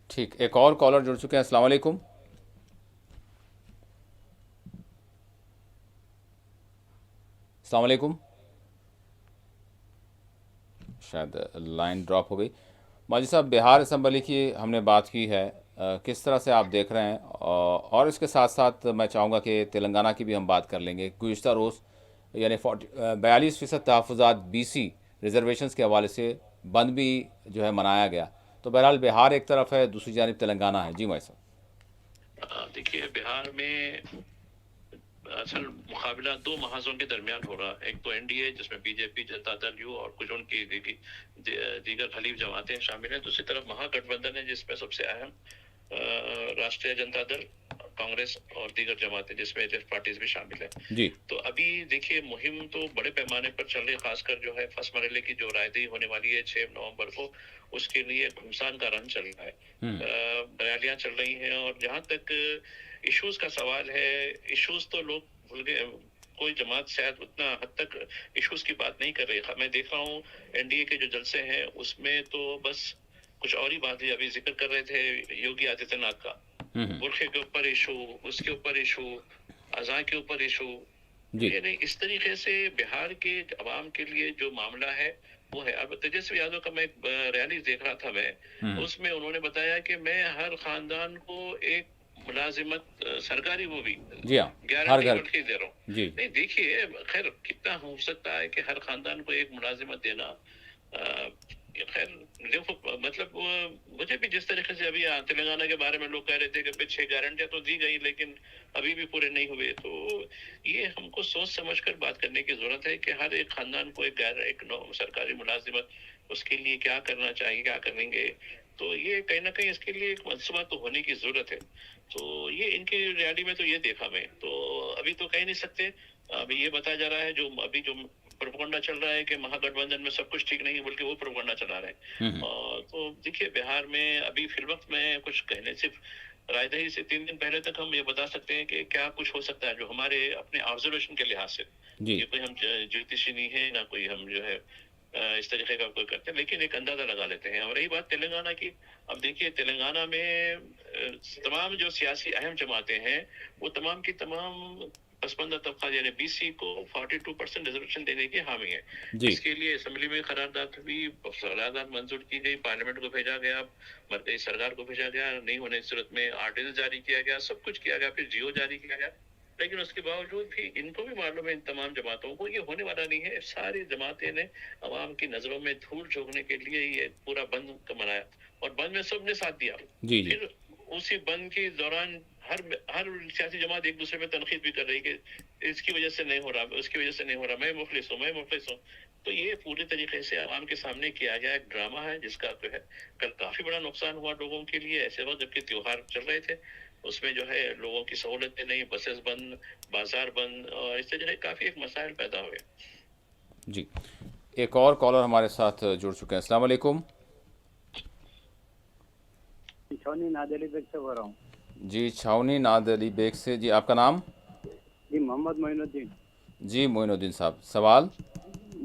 ठीक, एक और कॉलर जुड़ चुके हैं। अस्सलाम वालेकुम। अस्सलाम वालेकुम। शायद लाइन ड्रॉप हो गई। माजी साहब, बिहार असम्बली की हमने बात की है, किस तरह से आप देख रहे हैं? और इसके साथ साथ मैं चाहूँगा कि तेलंगाना की भी हम बात कर लेंगे। गुज़िश्ता रोज़ यानी 42% तहफ़्फ़ुज़ात BC रिजर्वेशंस के हवाले से बंद भी जो है मनाया गया। तो बहरहाल बिहार एक तरफ है, दूसरी जानिब तेलंगाना है। जी भाई साहब। देखिए, बिहार में असल मुकाबला दो महाजों के दरमियान हो रहा है। एक तो NDA जिसमें BJP, जनता दल यू और कुछ उनकी दीगर हलीफ जमातें शामिल हैं। दूसरी तरफ महागठबंधन है जिसमें सबसे अहम राष्ट्रीय जनता दल, कांग्रेस और दीगर जमातें जिसमें लेफ्ट पार्टीज भी शामिल है। जी। तो अभी देखिए मुहिम तो बड़े पैमाने पर चल रही है, खासकर जो है फर्स्ट मरहले की जो रायदही होने वाली है 6 नवंबर को, उसके लिए घुमसान का रन चल रहा है। रैलियां चल रही हैं, और जहां तक इश्यूज का सवाल है, इश्यूज तो लोग भूल गए। कोई जमात शायद उतना हद तक इश्यूज की बात नहीं कर रही है। मैं देख रहा हूँ NDA के जो जलसे हैं उसमें तो बस कुछ और ही बात है। अभी जिक्र कर रहे थे योगी आदित्यनाथ का, बुरखे के ऊपर इशू, उसके ऊपर इशू, अज़ां के ऊपर इशू। ये नहीं, इस तरीके से बिहार के अवाम के लिए जो मामला है वो है। अब तेजस्वी यादव का मैं रैली देख रहा था, मैं उसमें उन्होंने बताया कि मैं हर खानदान को एक मुलाजिमत सरकारी, वो भी जी हाँ, हर घर गारंटी दे रहा हूँ। जी। नहीं देखिए, खैर कितना हो सकता है कि हर खानदान को एक मुलाजिमत देना, खैर देखो, मतलब मुझे भी जिस तरीके से अभी तेलंगाना के बारे में लोग कह रहे थे कि 6 गारंटियां तो दी गई लेकिन अभी भी पूरे नहीं हुए, तो ये हमको सोच समझकर बात करने की जरूरत है कि हर एक खानदान को एक सरकारी मुलाजिमत, उसके लिए क्या करना चाहिए, क्या करेंगे। तो ये कहीं ना कहीं इसके लिए एक मनसूबा तो होने की जरूरत है। तो ये इनकी रैली में तो ये देखा मैं, तो अभी तो कह नहीं सकते। अभी ये बताया जा रहा है, जो अभी जो प्रोपगंडा चल रहा है कि महागठबंधन में सब कुछ ठीक नहीं, बल्कि वो प्रोपगंडा चला रहे हैं। तो देखिए बिहार में अभी फिलवक्त में कुछ कहने, सिर्फ रायदही से 3 दिन पहले तक हम ये बता सकते हैं कि क्या कुछ हो सकता है, जो हमारे अपने ऑब्जर्वेशन के लिहाज से। ये कोई हम ज्योतिषी नहीं है, ना कोई हम जो है इस तरीके का कोई करते हैं, लेकिन एक अंदाजा लगा लेते हैं। और रही बात तेलंगाना की, अब देखिए तेलंगाना में तमाम जो सियासी अहम जमातें हैं वो तमाम की तमाम पसमानदा तबका यानी BC को 42% रिजर्वेशन देने की हामी है। इसके लिए असेंबली में करारदाद हुई, करारदाद मंजूर की गई, पार्लियामेंट को भेजा गया, मरकजी सरकार को भेजा गया, नहीं होने की सूरत में ऑर्डिनेंस जारी किया गया, सब कुछ किया गया, फिर GO जारी किया गया। लेकिन उसके बावजूद भी इनको भी मालूम है, इन तमाम जमातों को, ये होने वाला नहीं है। सारी जमातें ने अवाम की नजरों में धूल झोंकने के लिए ये पूरा बंद मनाया, और बंद में सबने साथ दिया। फिर उसी बंद के दौरान हर सियासी जमात एक दूसरे में तनकीद भी कर रही कि इसकी वजह से नहीं हो रहा, उसकी वजह से नहीं हो रहा, मैं मुखलिस हूँ। तो ये पूरी तरीके से आवाम के सामने किया गया एक ड्रामा है, जिसका जो है कल काफी बड़ा नुकसान हुआ लोगों के लिए। ऐसे वक्त जबकि त्योहार चल रहे थे, उसमें जो है लोगों की सहूलतें नहीं, बसेस बंद, बाजार बंद, और इससे जो है काफी एक मसाइल पैदा हुए। जी, एक और कॉलर हमारे साथ जुड़ चुके हैं। अस्सलाम वालेकुम। छावनी नादली बेग से बोल रहा हूँ। जी, छावनी नादली बेग से। जी, आपका नाम? जी, मोहम्मद मोइनुद्दीन। जी, मोइनुद्दीन साहब, सवाल?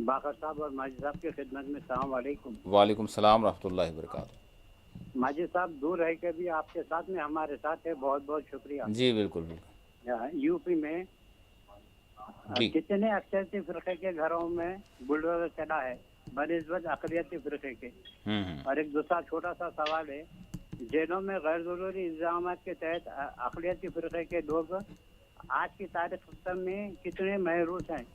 बाकर साहब और माजी साहब की खिदमत में सलाम वालेकुम। वालेकुम सलाम रहमतुल्लाहि व बरकातहू। माजी साहब, दूर रह के भी आपके साथ में हमारे साथ है, बहुत बहुत शुक्रिया। जी बिल्कुल बिल्कुल। यूपी में कितने अक्सरियती फिरके के घरों में बुलडोजर चला है बनिस्बत अकलियती फिरके के। और एक दूसरा छोटा सा सवाल है, जेलों में गैर जरूरी इंतजाम के तहत अकलियती फिरके के लोग आज की तारीख में कितने महरूस हैं,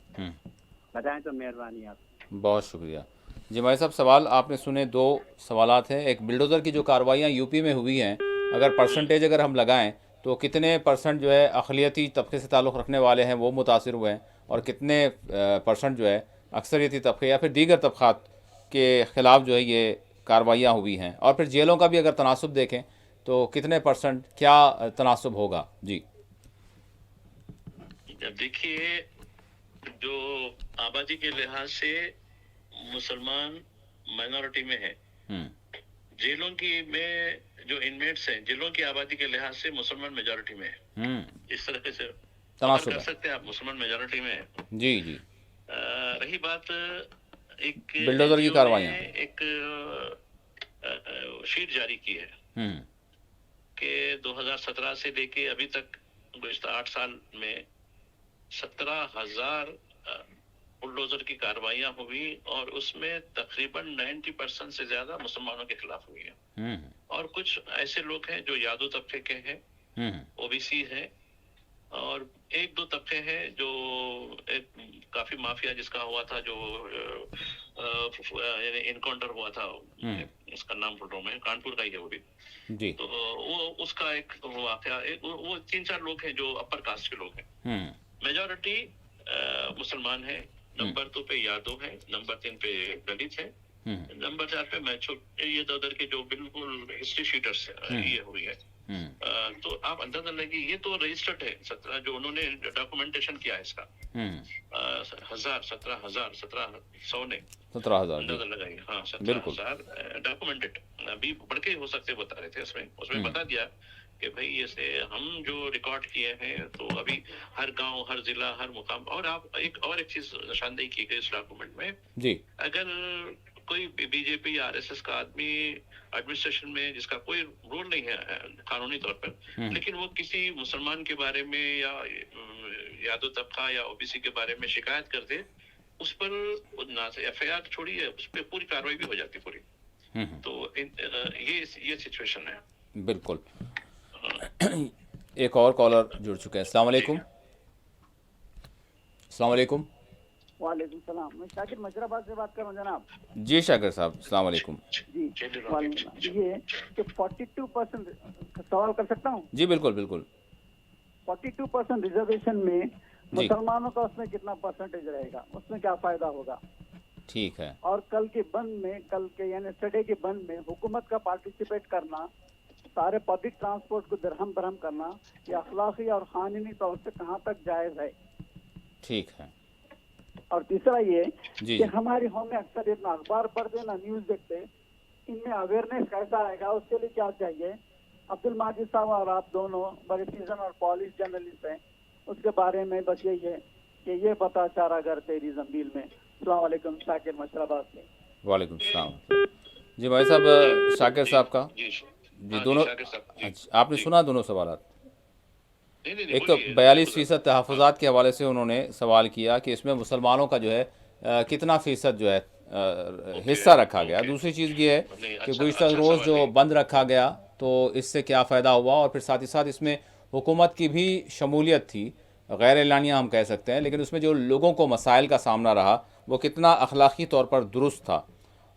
बताएं तो मेहरबानी आप। बहुत शुक्रिया। जी भाई साहब, सवाल आपने सुने। 2 सवालात हैं। एक, बिल्डोज़र की जो कार्रवाइयाँ यूपी में हुई हैं, अगर परसेंटेज अगर हम लगाएं तो कितने परसेंट जो है अक़लियती तबके से ताल्लुक़ रखने वाले हैं वो मुतासिर हुए हैं, और कितने परसेंट जो है अक्सरियती तबके या फिर दीगर तबक़ात के ख़िलाफ़ जो है ये कार्रवाइयाँ हुई हैं। और फिर जेलों का भी अगर तनासुब देखें तो कितने परसेंट क्या तनासुब होगा? जी देखिए, जो आबादी के लिहाज से मुसलमान माइनॉरिटी में है, जेलों की में जो इनमेट्स हैं जिलों की आबादी के लिहाज से मुसलमान मेजॉरिटी में है। इस तरह से तनासुब कर है। सकते हैं आप, मुसलमान मेजॉरिटी में है। जी जी। रही बात एक बिल्डोजर की NGO कार्रवाइयाँ। ने एक शीट जारी की है कि 2017 से लेके अभी तक गुज़िश्ता 8 साल में 17,000 बुलडोजर की कार्रवाइयां हुई और उसमें तकरीबन 90% से ज्यादा मुसलमानों के खिलाफ हुई है। और कुछ ऐसे लोग हैं जो यादव तबके के हैं, ओबीसी है, और एक दो तबके हैं जो काफी माफिया जिसका हुआ था, जो इनकाउंटर हुआ था, उसका नाम भूल रहा हूं मैं, कानपुर का ही है वो भी जी। तो वो उसका एक वाकया, वो 3-4 लोग हैं जो अपर कास्ट के लोग हैं। मेजॉरिटी मुसलमान है, नंबर 2 पे यादव है, नंबर 3 पे दलित है, नंबर 4 पे मैचो, ये उधर के जो बिल्कुल हिस्ट्री शीटर्स ये हुई है। तो आप अंदाजा लगे, ये तो रजिस्टर्ड है 17 जो उन्होंने डॉक्यूमेंटेशन किया है इसका, 17,100 ने 17,000 अंदाजा लगाइए। हाँ, 17,000 डॉक्यूमेंटेड, अभी बढ़ के हो सकते बता रहे थे उसमें बता दिया कि भाई ऐसे हम जो रिकॉर्ड किए हैं, तो अभी हर गांव, हर जिला, हर मुकाम। और आप एक चीज निशानदेही की गई इस डॉक्यूमेंट में जी, अगर कोई बीजेपी या आरएसएस का आदमी एडमिनिस्ट्रेशन में जिसका कोई रोल नहीं है कानूनी तौर पर, लेकिन वो किसी मुसलमान के बारे में या यादव तबका या ओबीसी के बारे में शिकायत कर दे, उस पर ना से एफआईआर छोड़िए, उस पर पूरी कार्रवाई भी हो जाती पूरी। तो ये सिचुएशन है। बिल्कुल। एक और कॉलर जुड़ चुके हैं। अस्सलाम वालेकुम। अस्सलाम वालेकुम। वालेकुम सलाम। मैं शाकिर मशराबाद से बात कर रहा हूँ जनाब। जी शाकिर साहब, अस्सलाम वालेकुम। जी ये कि 42% सवाल कर सकता हूँ? जी बिल्कुल बिल्कुल। 42% रिजर्वेशन में मुसलमानों का उसमें कितना परसेंटेज रहेगा, उसमें क्या फायदा होगा? ठीक है। और कल के यानी सडे के बंद में हुकूमत का पार्टिसिपेट करना, सारे पब्लिक ट्रांसपोर्ट को दरहम बरहम करना, ये अखलाकी और कानूनी तौर से कहाँ तक जायज है? ठीक है। और तीसरा ये कि हमारी होम में अक्सर इतना अखबार पढ़ते ना, न्यूज देखते, इनमें अवेयरनेस कैसा आएगा, उसके लिए क्या चाहिए? अब्दुल माजिद साहब और आप दोनों बड़े सीजन और पॉलिस जर्नलिस्ट हैं, उसके बारे में बस यही है कि ये बता चारा घर तेरी जमील में। अस्सलाम वालेकुम, शाकिर मशराबाद से। वालेकुम सलाम। जी भाई साहब, शाकिर साहब का जी दोनों, अच्छा आपने सुना दोनों सवाल? एक तो 42% तहफ़्फ़ुज़ात के हवाले से उन्होंने सवाल किया कि इसमें मुसलमानों का जो है कितना फ़ीसद जो है हिस्सा रखा गया। दूसरी चीज़ ये है कि गुज़िश्ता रोज़ जो बंद रखा गया तो इससे क्या फ़ायदा हुआ, और फिर साथ ही साथ इसमें हुकूमत की भी शमूलियत थी, गैर एलानिया हम कह सकते हैं, लेकिन उसमें जो लोगों को मसाइल का सामना रहा वो कितना अखलाक़ी तौर पर दुरुस्त था।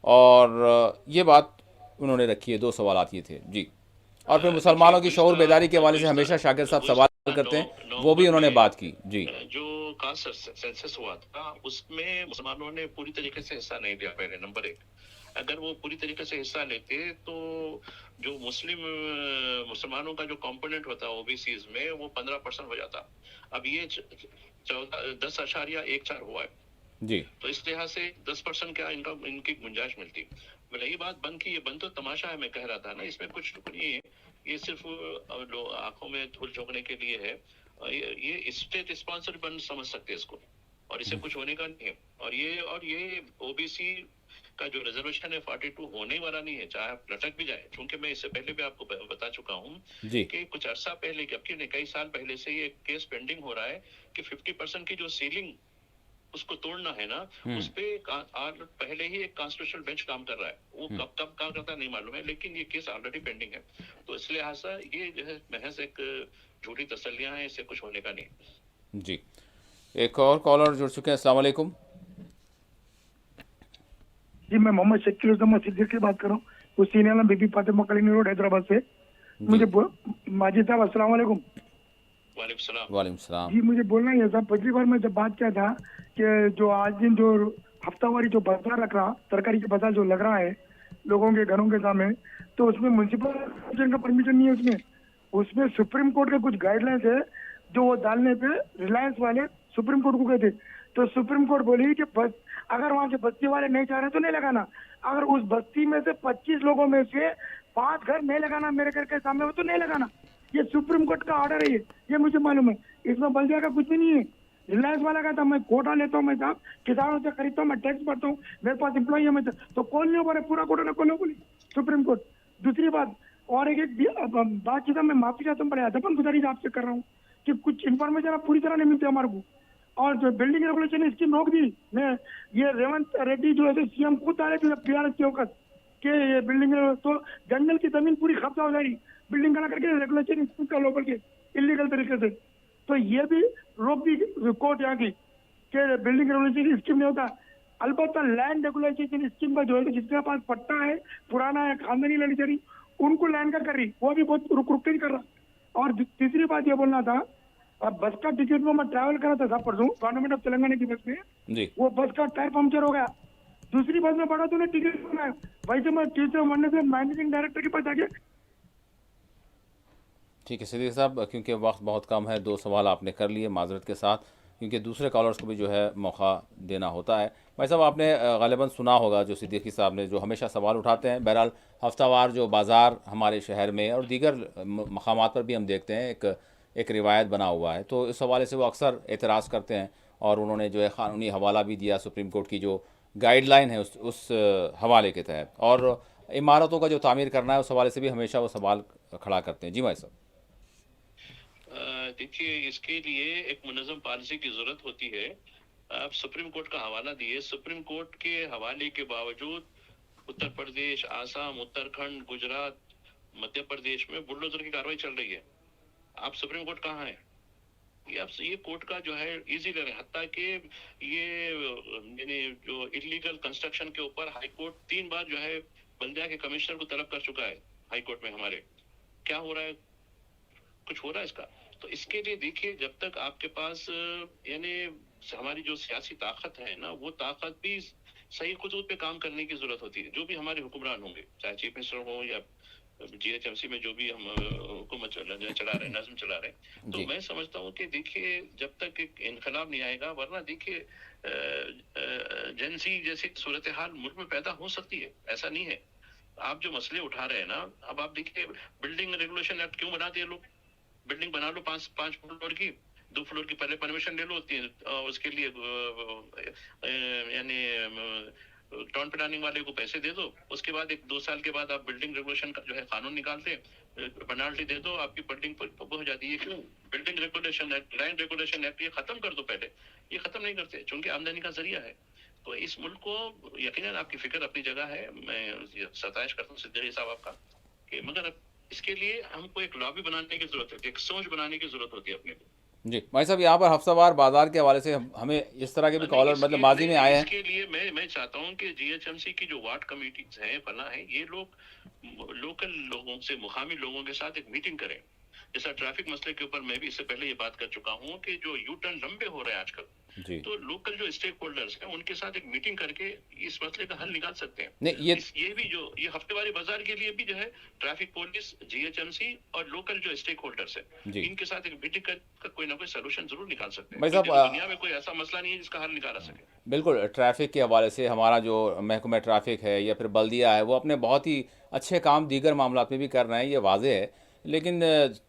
और ये बात उन्होंने रखी है। 2 सवाल ये थे जी। और फिर मुसलमानों की शऊर बेदारी के हवाले से हमेशा शाकिर साहब सवाल करते हैं, वो भी उन्होंने बात की जी। जो कास्ट सेंसस हुआ था उसमें मुसलमानों ने पूरी तरीके से हिस्सा नहीं लिया। पहले नंबर 1, अगर वो पूरी तरीके से हिस्सा लेते तो जो मुसलमानों का जो कंपोनेंट होता है ओबीसीज में वो 15% हो जाता। अब ये 10.14 हुआ है जी। तो इस लिहाज से 10% क्या इनकी गुंजाइश मिलती। रही बात बंद की, ये बंद तो तमाशा है, मैं कह रहा था ना, इसमें कुछ नहीं है, ये सिर्फ आंखों में धूल झोंकने के लिए है। ये स्टेट स्पॉन्सर बंद समझ सकते हैं इसको, और इससे कुछ होने का नहीं है। और ये ओबीसी का जो रिजर्वेशन है 42 होने वाला नहीं है, चाहे आप लटक भी जाए। क्योंकि मैं इससे पहले भी आपको बता चुका हूँ कि कुछ अर्सा पहले, जबकि कई साल पहले से ये केस पेंडिंग हो रहा है कि 50% की जो सीलिंग उसको तोड़ना है ना, उस पे पहले ही एक कॉन्स्टिट्यूशनल बेंच काम कर रहा है। वो कब काम करता है नहीं मालूम है, लेकिन ये केस ऑलरेडी पेंडिंग है। तो इस लिहाज से ये जो है महज एक झूठी तसल्लियां हैं, इससे कुछ होने का नहीं। जी। एक और कॉलर जुड़ चुके हैं। अस्सलाम वालेकुम। जी मैं मोहम्मद शकील सिद्दीक की बात कर रहा हूँ, हुसैन आलम बीबी फातिमा कॉलोनी रोड हैदराबाद से। मुझे माजिद साहब अस्सलाम वालेकुम। वालेकुम सलाम। जी मुझे बोलना ही है साहब, पिछली बार मैं जब बात किया था कि जो आज दिन जो हफ्तावारी जो बाजार रख रहा, तरकारी के बाजार जो लग रहा है लोगों के घरों के सामने, तो उसमें म्युनिसिपल कॉर्पोरेशन का परमिशन नहीं है। उसमें सुप्रीम कोर्ट के कुछ गाइडलाइंस है जो वो डालने पे रिलायंस वाले सुप्रीम कोर्ट को गए थे, तो सुप्रीम कोर्ट बोली कि बस अगर वहाँ से बस्ती वाले नहीं चाह रहे तो नहीं लगाना। अगर उस बस्ती में से 25 लोगों में से 5 घर नहीं लगाना मेरे घर के सामने, वो तो नहीं लगाना, ये सुप्रीम कोर्ट का ऑर्डर है, ये मुझे मालूम है, इसमें बल्दिया का कुछ भी नहीं है। रिलायंस वाला का था मैं कोटा लेता हूँ, मैं साहब किसानों से खरीदता हूँ, मैं टैक्स भरता हूँ, मेरे पास एम्प्लॉई है, मैं तो कौन नहीं बोले, पूरा कोटा ने कौन बोली सुप्रीम कोर्ट। दूसरी बात और एक बात चीज़ मैं माफी चाहता हूँ, बड़े अदबन गुजारिश आपसे कर रहा हूँ कि कुछ इन्फॉर्मेशन पूरी तरह नहीं मिलती हमारे को, और जो बिल्डिंग रेगुलेशन स्कीम रोक दी, मैं ये रेवंत रेड्डी जो है सीएम खुद आ रहे थे PRS के वक्त कि ये बिल्डिंग तो जंगल की जमीन पूरी कब्जा हो जाएगी बिल्डिंग बना करके रेगुलेशन स्कीम का लोकल के इलीगल तरीके से, तो ये भी रोक दी कोर्ट यहाँ की कि बिल्डिंग रेगुलेशन स्कीम नहीं होता। अलबत्ता लैंड रेगुलेशन स्कीम का जो है जिसके पास पट्टा है, पुराना है, खानदानी लड़की उनको लैंड का कर रही, वो भी बहुत रुक के नहीं कर रहा। और तीसरी बात ये बोलना था, अब बस का टिकट में मैं ट्रैवल करा था साहब परसों गवर्नमेंट ऑफ तेलंगाना की बस में जी, वो बस का टायर पंक्चर हो गया, दूसरी बस में पड़ा तो टिकट बनाया, वैसे मैं टीचर बनने से मैनेजिंग डायरेक्टर के पास आ गया। ठीक है सिद्दीकी साहब, क्योंकि वक्त बहुत कम है, 2 सवाल आपने कर लिए माजरत के साथ, क्योंकि दूसरे कॉलर्स को भी जो है मौका देना होता है। भाई साहब आपने गालिबन सुना होगा जो सिद्दीकी साहब ने जो हमेशा सवाल उठाते हैं। बहरहाल हफ्तावार जो बाज़ार हमारे शहर में और दीगर मकामात पर भी हम देखते हैं एक रिवायत बना हुआ है, तो इस हवाले से वो अक्सर एतराज़ करते हैं, और उन्होंने जो है क़ानूनी हवाला भी दिया सुप्रीम कोर्ट की जो गाइडलाइन है उस हवाले के तहत, और इमारतों का जो तामीर करना है उस हवाले से भी हमेशा वो सवाल खड़ा करते हैं। जी भाई साहब। देखिए, इसके लिए एक मुनज़्ज़म पॉलिसी की ज़रूरत होती है। आप सुप्रीम कोर्ट का हवाला दिए, सुप्रीम कोर्ट के हवाले के बावजूद उत्तर प्रदेश, आसाम, उत्तराखंड, गुजरात, मध्य प्रदेश में बुलडोजर की कार्रवाई चल रही है। आप सुप्रीम कोर्ट कहाँ है? ये कोर्ट का जो है इजी ले रहे हैं, हत्ता कि ये यानी जो इलीगल कंस्ट्रक्शन के ऊपर हाई कोर्ट 3 बार जो है बल्दिया के कमिश्नर को तलब कर चुका है हाई कोर्ट में। हमारे क्या हो रहा है? कुछ हो रहा है इसका? तो इसके लिए देखिए, जब तक आपके पास यानी हमारी जो सियासी ताकत है ना, वो ताकत भी सही खुतूत पे काम करने की जरूरत होती है। जो भी हमारे हुक्मरान होंगे, चाहे चीफ मिनिस्टर हो या GHMC में जो भी हम हुकूमत चला रहे हैं, नज़म चला रहे हैं, तो मैं समझता हूँ कि देखिए जब तक एक इनकलाब नहीं आएगा, वरना देखिए जेंसी जैसी सूरत हाल मुल्क में पैदा हो सकती है। ऐसा नहीं है। आप जो मसले उठा रहे हैं ना, अब आप देखिए बिल्डिंग रेगुलेशन एक्ट क्यों बनाते हैं लोग? बिल्डिंग बना लो 5 फ्लोर की, 2 फ्लोर की पहले परमिशन ले लो, उसके लिए यानी टाउन प्लानिंग वाले को पैसे दे दो, उसके बाद 1-2 साल के बाद आप बिल्डिंग रेगुलेशन का जो है कानून निकालते, पेनाल्टी दे दो, आपकी बिल्डिंग पर हो जाती है। क्यों? Building regulation act, land regulation act, ये खत्म कर दो पहले। ये खत्म नहीं करते, चूंकि आमदनी का जरिया है। तो इस मुल्क को यकीनन आपकी फिक्र अपनी जगह है, मैं सताइश करता हूँ सिद्दीकी साहब आपका, कि मगर इसके लिए हमको एक लॉबी बनाने की जरूरत है, एक सोच बनाने की जरूरत होती है अपने को। जी भाई साहब, यहाँ पर हफ्तावार बाजार के हवाले से हमें इस तरह के भी कॉलर मतलब माजी में आए हैं। इसके लिए मैं चाहता हूँ कि GHMC की जो वार्ड कमेटीज हैं, फला है, ये लोग लोकल लोगों से, मुकामी लोगों के साथ एक मीटिंग करें। जैसा ट्रैफिक मसले के ऊपर मैं भी इससे पहले ये बात कर चुका हूँ कि जो यू टर्न लंबे हो रहे हैं आजकल, तो लोकल जो स्टेक होल्डर्स हैं उनके साथ एक मीटिंग करके इस मसले का हल निकाल सकते हैं। नहीं, ये भी जो ये हफ्तेवारी बाजार के लिए भी जो है ट्रैफिक पुलिस, GHMC और लोकल जो स्टेक होल्डर्स है, इनके साथ एक मीटिंग कर कोई ना कोई सोल्यूशन जरूर निकाल सकते हैं। दुनिया में कोई ऐसा मसला नहीं है जिसका हल निकाला सके। बिल्कुल, ट्रैफिक के हवाले से हमारा जो महकमा ट्रैफिक है या फिर बल्दिया है, वो अपने बहुत ही अच्छे काम दीगर मामलात में भी कर रहे हैं, ये वाज़े है। लेकिन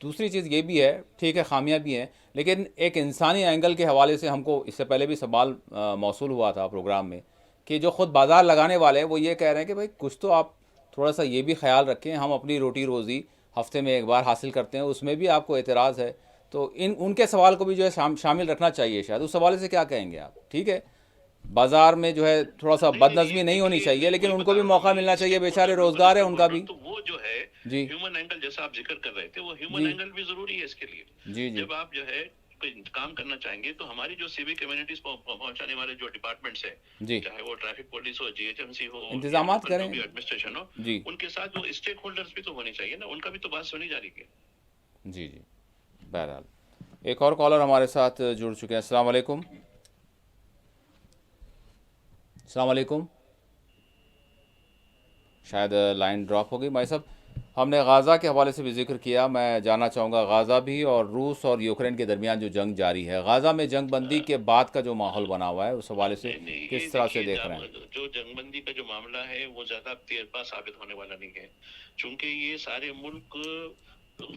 दूसरी चीज़ ये भी है, ठीक है खामियां भी हैं, लेकिन एक इंसानी एंगल के हवाले से हमको इससे पहले भी सवाल मौसूल हुआ था प्रोग्राम में कि जो ख़ुद बाज़ार लगाने वाले हैं वो ये कह रहे हैं कि भाई कुछ तो आप थोड़ा सा ये भी ख्याल रखें, हम अपनी रोटी रोज़ी हफ्ते में एक बार हासिल करते हैं, उसमें भी आपको एतराज़ है, तो उनके सवाल को भी जो है शामिल रखना चाहिए शायद। उस हवाले से क्या कहेंगे आप? ठीक है, बाजार में जो है थोड़ा सा बदनज़मी नहीं होनी चाहिए, लेकिन उनको भी मौका मिलना चाहिए, बेचारे रोजगार है उनका भी। तो वो जो है जी, ह्यूमन एंगल जैसा आप जिक्र कर रहे थे, वो ह्यूमन एंगल भी जरूरी है इसके लिए। जी, जब आप जो है कोई काम करना चाहेंगे तो हमारी जो सिविक कम्युनिटीज पहुंचाने वाले जो डिपार्टमेंट्स है, चाहे वो ट्रैफक पुलिस हो, GHMC हो, इंतजाम करें, एडमिनिस्ट्रेशन हो, उनके साथ जो स्टेक होल्डर्स भी तो होने चाहिए ना, उनका भी तो बात सुनी जा रही है। जी जी, बहरहाल एक और कॉलर हमारे साथ जुड़ चुके हैं। अस्सलाम वालेकुम। अस्सलाम वालेकुम। शायद लाइन ड्रॉप हो गई भाई साहब। हमने गाज़ा के हवाले से भी जिक्र किया, मैं जानना चाहूँगा गाज़ा भी और रूस और यूक्रेन के दरमियान जो जंग जारी है, गाज़ा में जंगबंदी के बाद का जो माहौल बना हुआ है उस हवाले से नहीं, ये किस तरह से देखिए देख रहे हैं? जो जंगबंदी का जो मामला है वो ज्यादा देरपा साबित होने वाला नहीं है, चूंकि ये सारे मुल्क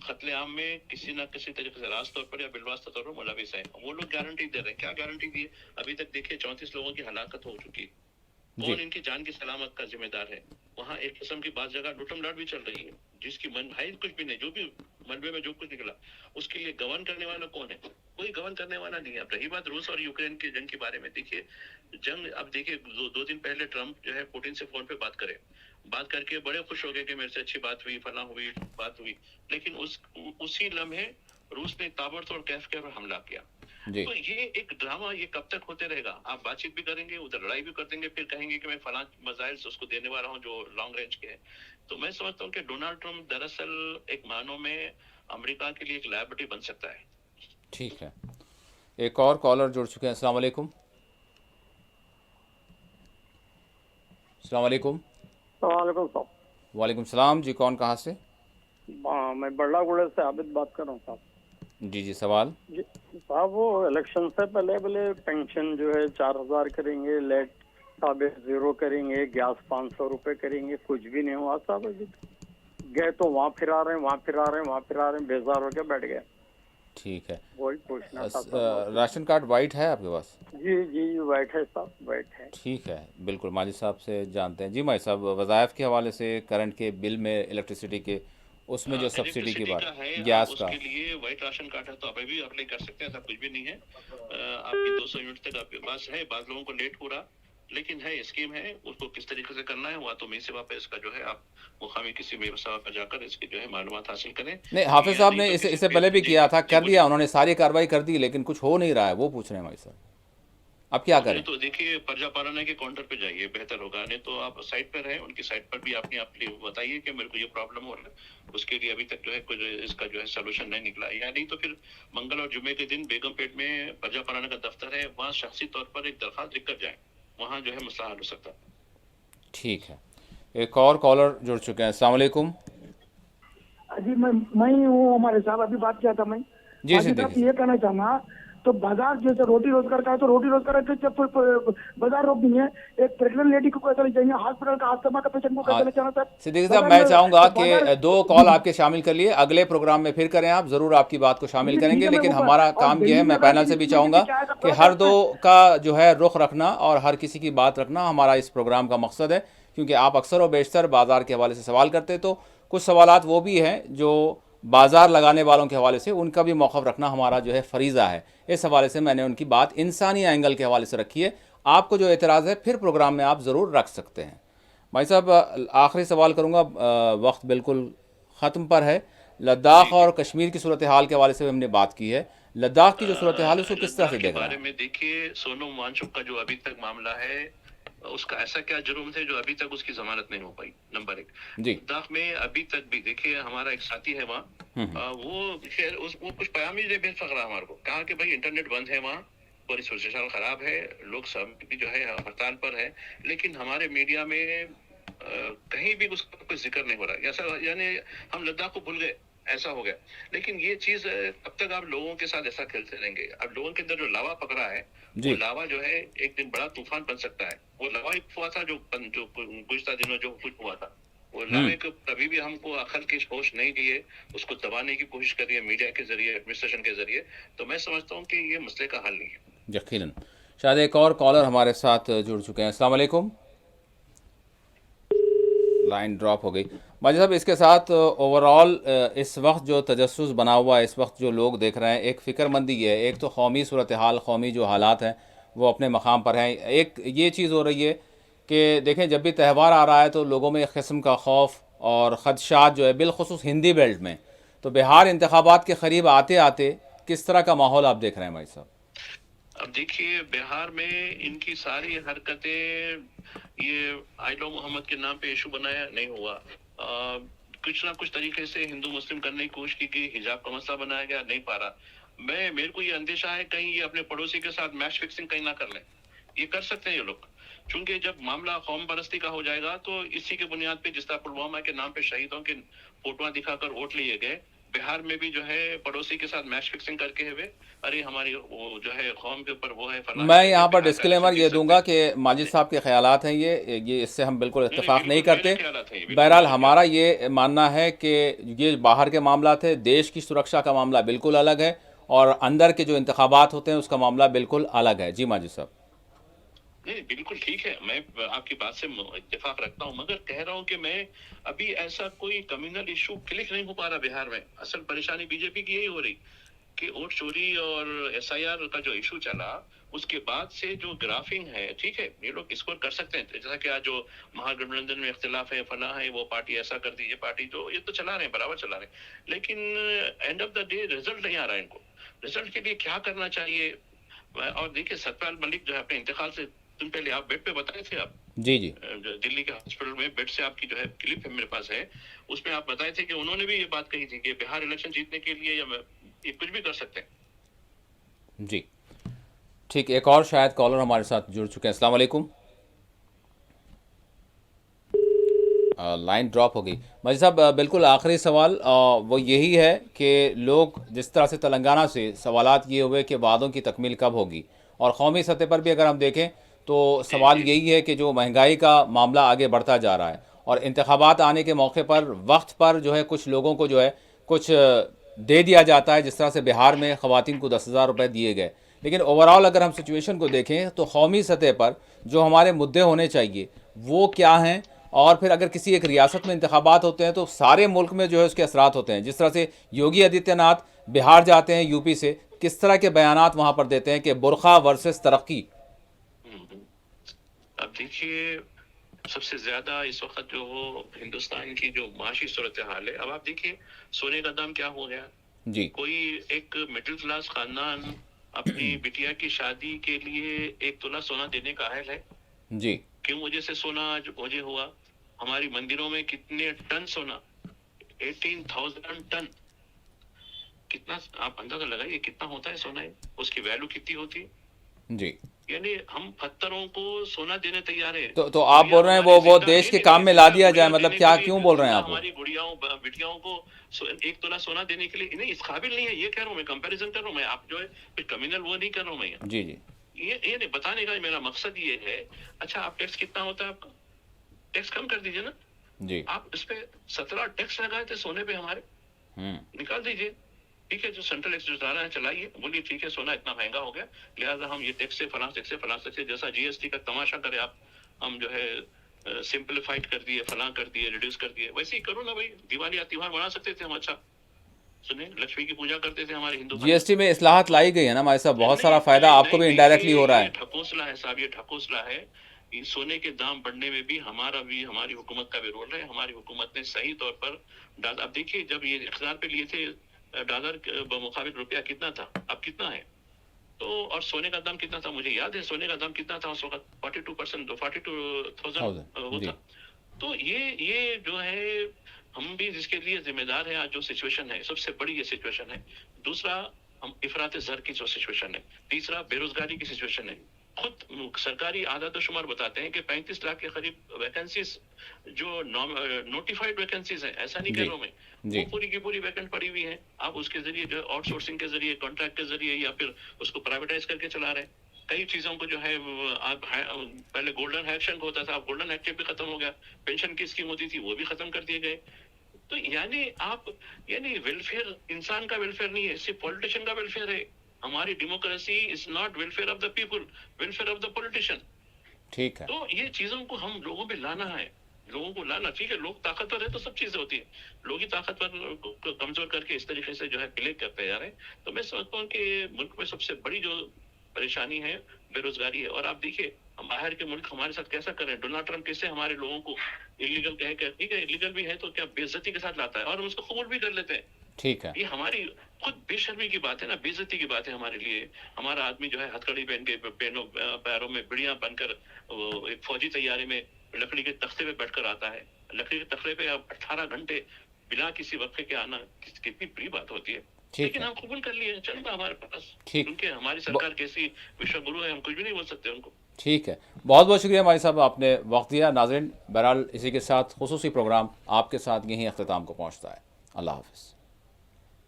कत्लेआम में किसी न किसी तरीके से रास्त तौर पर या बिलवास्ता तौर पर मुलविस है। वो लोग गारंटी दे रहे हैं, क्या गारंटी दी है? अभी तक देखिए 34 लोगों की हलाकत हो चुकी। कौन इनकी जान की सलामत का जिम्मेदार है? वहाँ एक किस्म की बात जगह लूटम लाट भी चल रही है, जिसकी मन है कुछ भी नहीं, जो भी मलबे में जो कुछ निकला उसके लिए गवर्न करने वाला कौन है? कोई गवर्न करने वाला नहीं है। अब रही बात रूस और यूक्रेन की जंग के बारे में, देखिए जंग, अब देखिए दो दिन पहले ट्रम्प जो है पुतिन से फोन पे बात करके बड़े खुश हो गए कि मेरे से अच्छी बात हुई, फला हुई, बात हुई, लेकिन उसी लम्हे रूस ने ताबड़तोड़ कैफ पर हमला किया। तो ये एक ड्रामा, ये कब तक होते रहेगा? आप बातचीत भी करेंगे, उधर लड़ाई भी कर देंगे, फिर कहेंगे कि मैं फला मिसाइल उसको देने वाला हूँ जो लॉन्ग रेंज के हैं। तो मैं समझता हूँ कि डोनाल्ड ट्रम्प दरअसल एक मानों में अमेरिका के लिए एक लायबिलिटी बन सकता है। ठीक है, एक और कॉलर जुड़ चुके हैं। अस्सलाम वालेकुम। अस्सलाम वालेकुम। वालेकुम सलाम जी, कौन कहाँ से? मैं बड़लागुड़े से आबिद बात कर रहा हूँ साहब। जी जी, सवाल जी साहब, वो इलेक्शन से पहले पेंशन जो है 4000 करेंगे, लेट साबित 0 करेंगे, गैस 500 रुपए करेंगे, कुछ भी नहीं हुआ साहब। अभी गए तो वहाँ फिरा रहे हैं, बेजार होकर बैठ गए। ठीक है, वही पूछना था। राशन कार्ड वाइट है आपके पास? जी वाइट है साहब, वाइट है। ठीक है, बिल्कुल माजिद साहब से जानते हैं। जी माजिद साहब, वज़ाइफ के हवाले से करंट के बिल में इलेक्ट्रिसिटी के उसमें जो सब्सिडी की बात, गैस का, उसके लिए वाइट राशन कार्ड है तो आप भी अप्लाई कर सकते हैं, ऐसा कुछ भी नहीं है। आपकी 200 यूनिट तक आपके पास है। बाद लोगों को लेट हो रहा, लेकिन है स्कीम है, उसको किस तरीके से करना है वहाँ तो मेरी सेवा पे इसका जो है आप मुकामी किसी मेरी सेवा पर जाकर इसकी जो है मालूमात हासिल करें। नहीं, हाफिज साहब ने इससे पहले भी किया था, कर लिया उन्होंने, सारी कार्रवाई कर दी, लेकिन कुछ हो नहीं रहा है, वो पूछ रहे हैं भाई साहब, अब क्या करें? तो देखिए प्रजा पालना के काउंटर पे जाइए, बेहतर होगा। नहीं तो आप साइट पर हैं, उनकी साइट पर भी आपने अपनी बताइए कि मेरे को ये प्रॉब्लम हो रहा है, उसके लिए अभी तक जो है कुछ इसका जो है सोल्यूशन नहीं निकला। या नहीं तो फिर मंगल और जुमे के दिन बेगमपेट में प्रजा पालना का दफ्तर है, वहाँ शख्सी तौर पर एक दरखास्त लिख कर जाए, वहाँ जो है मसला हल हो सकता है। ठीक है, एक और कॉलर जुड़ चुके हैं। अस्सलाम वालेकुम। जी मैं हूँ, हमारे साहब अभी बात किया था मैं जी ये कहना चाहना, तो बाजार जैसे रोटी रोजगार का है तो रोटी रोजगार बाजार रोक देंगे, एक प्रेग्नेंट लेडी को कैसे ले जाएंगे, हॉस्पिटल का अस्थमा का पेशेंट को कैसे ले जाना सर? सिद्दीकी साहब, मैं चाहूंगा कि 2 कॉल आपके शामिल कर लिए, अगले प्रोग्राम में फिर करें, आप जरूर आपकी बात को शामिल करेंगे, लेकिन हमारा काम यह है, मैं पैनल से भी चाहूंगा कि हर 2 का जो है रुख रखना और हर किसी की बात रखना हमारा इस प्रोग्राम का मकसद है, क्योंकि आप अक्सर और बेशतर बाजार के हवाले से सवाल करते, तो कुछ सवालात वो भी हैं जो बाज़ार लगाने वालों के हवाले से, उनका भी मौक़िफ़ रखना हमारा जो है फ़रीज़ा है। इस हवाले से मैंने उनकी बात इंसानी एंगल के हवाले से रखी है। आपको जो एतराज़ है फिर प्रोग्राम में आप ज़रूर रख सकते हैं। भाई साहब, आखिरी सवाल करूँगा, वक्त बिल्कुल ख़त्म पर है। लद्दाख और कश्मीर की सूरत हाल के हवाले से हमने बात की है, लद्दाख की जो सूरत हाल है उसको किस तरह से देख रहे हैं? बारे में देखिए, सोनम वांगचुक का जो अभी तक मामला है, उसका ऐसा क्या जुर्म थे जो अभी तक उसकी जमानत नहीं हो पाई, नंबर 1। लद्दाख में अभी तक भी देखिए, हमारा एक साथी है वहाँ, वो खैर वो कुछ पैगाम ही भेज रहा हमारे को, कहा कि भाई इंटरनेट बंद है वहाँ, पूरी सोशल खराब है, लोग सब भी जो है हड़ताल पर है, लेकिन हमारे मीडिया में कहीं भी उसका कोई जिक्र नहीं हो रहा। ऐसा यानी हम लद्दाख को भूल गए, ऐसा हो गया। लेकिन ये चीज अब तक आप लोगों के साथ ऐसा खेलते रहेंगे, अब लोगों के अंदर जो लावा पकड़ा है, वो लावा जो है एक दिन बड़ा तूफान बन सकता है। वो लावा हुआ था जो गुज़श्ता दिनों जो कुछ हुआ था, वो लावे को कभी भी हमको अकल की होश नहीं दिए, उसको दबाने की कोशिश करी है मीडिया के जरिए, एडमिनिस्ट्रेशन के जरिए। तो मैं समझता हूँ कि ये मसले का हल नहीं है। यकीनन। शायद एक और कॉलर हमारे साथ जुड़ चुके हैं। अस्सलाम वालेकुम। लाइन ड्रॉप हो गई। माजी साहब, इसके साथ ओवरऑल इस वक्त जो तजस्सुस बना हुआ है, इस वक्त जो लोग देख रहे हैं, एक फ़िक्रमंदी है, एक तो कौमी सूरत हाल, कौमी जो हालात हैं वो अपने मकाम पर हैं, एक ये चीज़ हो रही है कि देखें जब भी त्यौहार आ रहा है तो लोगों में एक किस्म का खौफ और ख़दशात जो है, बिलखुसूस हिंदी बेल्ट में। तो बिहार इंतखाबात के करीब आते आते किस तरह का माहौल आप देख रहे हैं भाई साहब? अब देखिए, बिहार में इनकी सारी हरकतें, ये आइलो मोहम्मद के नाम पे इशू बनाया नहीं हुआ, कुछ ना कुछ तरीके से हिंदू मुस्लिम करने की कोशिश की गई, हिजाब का मसला बनाया गया, नहीं पा रहा। मेरे को ये अंदेशा है कहीं ये अपने पड़ोसी के साथ मैच फिक्सिंग कहीं ना कर लें। ये कर सकते हैं ये लोग, चूंकि जब मामला कौम परस्ती का हो जाएगा तो इसी के बुनियाद पे जिस तरह पुलवामा के नाम पे शहीदों के फोटोआं दिखाकर वोट लिए गए, बिहार में भी जो है पड़ोसी के साथ मैच फिक्सिंग करके हुए, अरे हमारी वो जो है कौम के ऊपर वो है फलाना। मैं यहाँ पर डिस्क्लेमर ये दूंगा कि माजिद साहब के ख्यालात हैं ये इससे हम बिल्कुल इत्तेफाक नहीं करते। बहरहाल हमारा ये मानना है कि ये बाहर के मामला थे, देश की सुरक्षा का मामला बिल्कुल अलग है और अंदर के जो इंतखाबात होते हैं उसका मामला बिल्कुल अलग है। जी माजिद साहब। नहीं बिल्कुल ठीक है, मैं आपकी बात से इत्तेफाक रखता हूँ, मगर कह रहा हूँ कि मैं अभी ऐसा कोई कम्युनल इशू क्लिक नहीं हो पा रहा बिहार में। असल परेशानी बीजेपी की यही हो रही कि वोट चोरी और एसआईआर का जो इशू चला उसके बाद से जो ग्राफिंग है, ठीक है ये लोग स्कोर कर सकते हैं, जैसा कि आज जो महागठबंधन में इख्तिलाफ है, फला है, वो पार्टी ऐसा कर दी, ये पार्टी जो ये तो चला रहे हैं, बराबर चला रहे हैं, लेकिन end of the day result नहीं आ रहा है इनको। रिजल्ट के लिए क्या करना चाहिए? और देखिए सत्यपाल मलिक जो है अपने इंतकाल से दिन पहले आप बेड पे बताए थे, आप जी दिल्ली के हॉस्पिटल में बेड से आपकी जो है क्लिप है मेरे पास है, उसमें आप बताए थे कि उन्होंने भी ये बात कही थी कि बिहार इलेक्शन जीतने के लिए ये कुछ भी कर सकते हैं। जी ठीक, एक और शायद कॉलर हमारे साथ जुड़ चुके हैं। अस्सलाम वालेकुम। लाइन ड्रॉप हो गई। मजी साहब बिल्कुल आखिरी सवाल वो यही है कि लोग जिस तरह से तेलंगाना से सवालात ये हुए कि वादों की तकमील कब होगी, और कौमी सतह पर भी अगर हम देखें तो सवाल यही है कि जो महंगाई का मामला आगे बढ़ता जा रहा है और इंतखाबात आने के मौके पर वक्त पर जो है कुछ लोगों को जो है कुछ दे दिया जाता है, जिस तरह से बिहार में ख़वातीन को 10,000 रुपये दिए गए। लेकिन ओवरऑल अगर हम सिचुएशन को देखें तो कौमी सतह पर जो हमारे मुद्दे होने चाहिए वो क्या हैं, और फिर अगर किसी एक रियासत में इंतखाबात होते हैं तो सारे मुल्क में जो है उसके असरात होते हैं। जिस तरह से योगी आदित्यनाथ बिहार जाते हैं यूपी से, किस तरह के बयानात वहाँ पर देते हैं कि बुरखा वर्सेस तरक्की। अब देखिए सबसे ज्यादा इस वक्त जो हिंदुस्तान की जो माशी सूरत हाल है, अब आप देखिए सोने का दाम क्या हो गया जी। कोई एक मिडिल क्लास खानदान अपनी बिटिया की शादी के लिए 1 तोला सोना देने का अहल है जी। क्यों वजह से सोना आज वजह हुआ? हमारी मंदिरों में कितने टन सोना, 18,000 टन, कितना आप अंदाजा लगाइए कितना होता है सोना, उसकी वैल्यू कितनी होती है जी। यानी हम पत्थरों को सोना देने तैयार है। तो आप बोल रहे हैं वो देश के काम में ला दिया जाए, मतलब क्या क्यों बोल रहे हैं आप? हमारी गुड़ियाओं बिटियाओं को 1 तोला सोना देने के लिए नहीं इस काबिल नहीं है, ये कह रहा हूँ मैं, कंपैरिजन कर रहा हूँ मैं, आप जो है कम्युनल वो नहीं कर रहा हूँ मैं। जी जी। ये नहीं बताने का मेरा मकसद ये है। अच्छा आप टैक्स कितना होता है आपका, टैक्स कम कर दीजिए ना जी। आप इस पे 17 टैक्स लगाए थे सोने पे हमारे, निकाल दीजिए, ठीक है। जो सेंट्रल एक्स चला रहा है चलाइए, बोलिए ठीक है सोना इतना महंगा हो गया लिहाजा हम ये टैक्स से फलां टैक्स से फलां टैक्स से, जैसा जीएसटी का तमाशा करे आप, हम जो है सिंपलीफाइड कर दिए, फलां कर दिए, रिड्यूस कर दिए, वैसे ही करो ना भाई। दिवाली या त्योहार मना सकते थे हम, अच्छा सुने लक्ष्मी की पूजा करते थे हमारे हिंदू। जीएसटी में इस्लाहत लाई गई है ना हमारे साहब, बहुत सारा फायदा आपको भी इनडायरेक्टली हो रहा है। ढकोसला है साहब, ये ढकोसला है। इन सोने के दाम बढ़ने में भी हमारी हुकूमत का भी रोल है। हमारी हुकूमत ने सही तौर पर अब देखिए जब ये इख्तियार पे लिए थे डॉलर के मुकाबिल रुपया कितना था, अब कितना है, तो और सोने का दाम कितना था मुझे याद है, सोने का दाम कितना था उस वक्त 42% 42,000 वो था। तो ये जो है हम भी जिसके लिए जिम्मेदार है आज जो सिचुएशन है, सबसे बड़ी ये सिचुएशन है। दूसरा हम इफरात ज़र की जो सिचुएशन है, तीसरा बेरोजगारी की सिचुएशन है। खुद सरकारी आदाद शुमार बताते हैं कि 35 लाख के करीब वैकेंसीज जो नोटिफाइड वैकेंसीज हैं, ऐसा नहीं कह रहा हूं मैं, वो पूरी की पूरी वैकेंट पड़ी हुई है। आप उसके जरिए जो आउटसोर्सिंग के जरिए, कॉन्ट्रैक्ट के जरिए या फिर उसको प्राइवेटाइज करके चला रहे हैं। कई चीजों को जो है आप पहले गोल्डन हैंडशेक होता था, अब गोल्डन हैंडशेक भी खत्म हो गया, पेंशन की स्कीम होती थी वो भी खत्म कर दिए गए। तो यानी वेलफेयर इंसान का वेलफेयर नहीं है, सिर्फ पॉलिटिशियन का वेलफेयर है। हमारी democracy is not welfare of the people, welfare of the politician. ठीक है। तो ये चीजों को हम लोगों पे लाना है, लोगों को लाना। ठीक है लोग ताकतवर है तो सब चीजें होती है, लोग ही ताकतवर को कमजोर करके इस तरीके से जो है प्ले करते जा रहे हैं। तो मैं समझता हूँ कि मुल्क में सबसे बड़ी जो परेशानी है बेरोजगारी है। और आप देखिए हम बाहर के मुल्क हमारे साथ कैसा कर रहे हैं। डोनाल्ड ट्रंप कैसे हमारे लोगों को इलीगल कह कर, ठीक है इलीगल भी है तो क्या बेइज्जती के साथ लाता है और हम उसको कबूल भी कर लेते हैं। ठीक है। ये हमारी खुद बेशर्मी की बात है ना, बेइज्जती की बात है हमारे लिए। हमारा आदमी जो है हथकड़ी पहन के पैरों में बिड़ियां बनकर एक फौजी तैयारी में लकड़ी के तख्ते पे बैठकर आता है। लकड़ी के तख्ते पे 18 घंटे बिना किसी वक्फे के आना कितनी बड़ी बात होती है। लेकिन हम कबूल कर लिए, चलता हमारे पास, क्योंकि हमारी सरकार कैसी विश्व गुरु है, हम कुछ भी नहीं बोल सकते उनको। ठीक है, बहुत बहुत शुक्रिया माई साहब, आपने वक्त दिया। नाज़रीन, बहरहाल इसी के साथ खुसूसी प्रोग्राम आपके साथ यहीं अख्ताम को पहुँचता है। अल्लाह हाफ़िज़।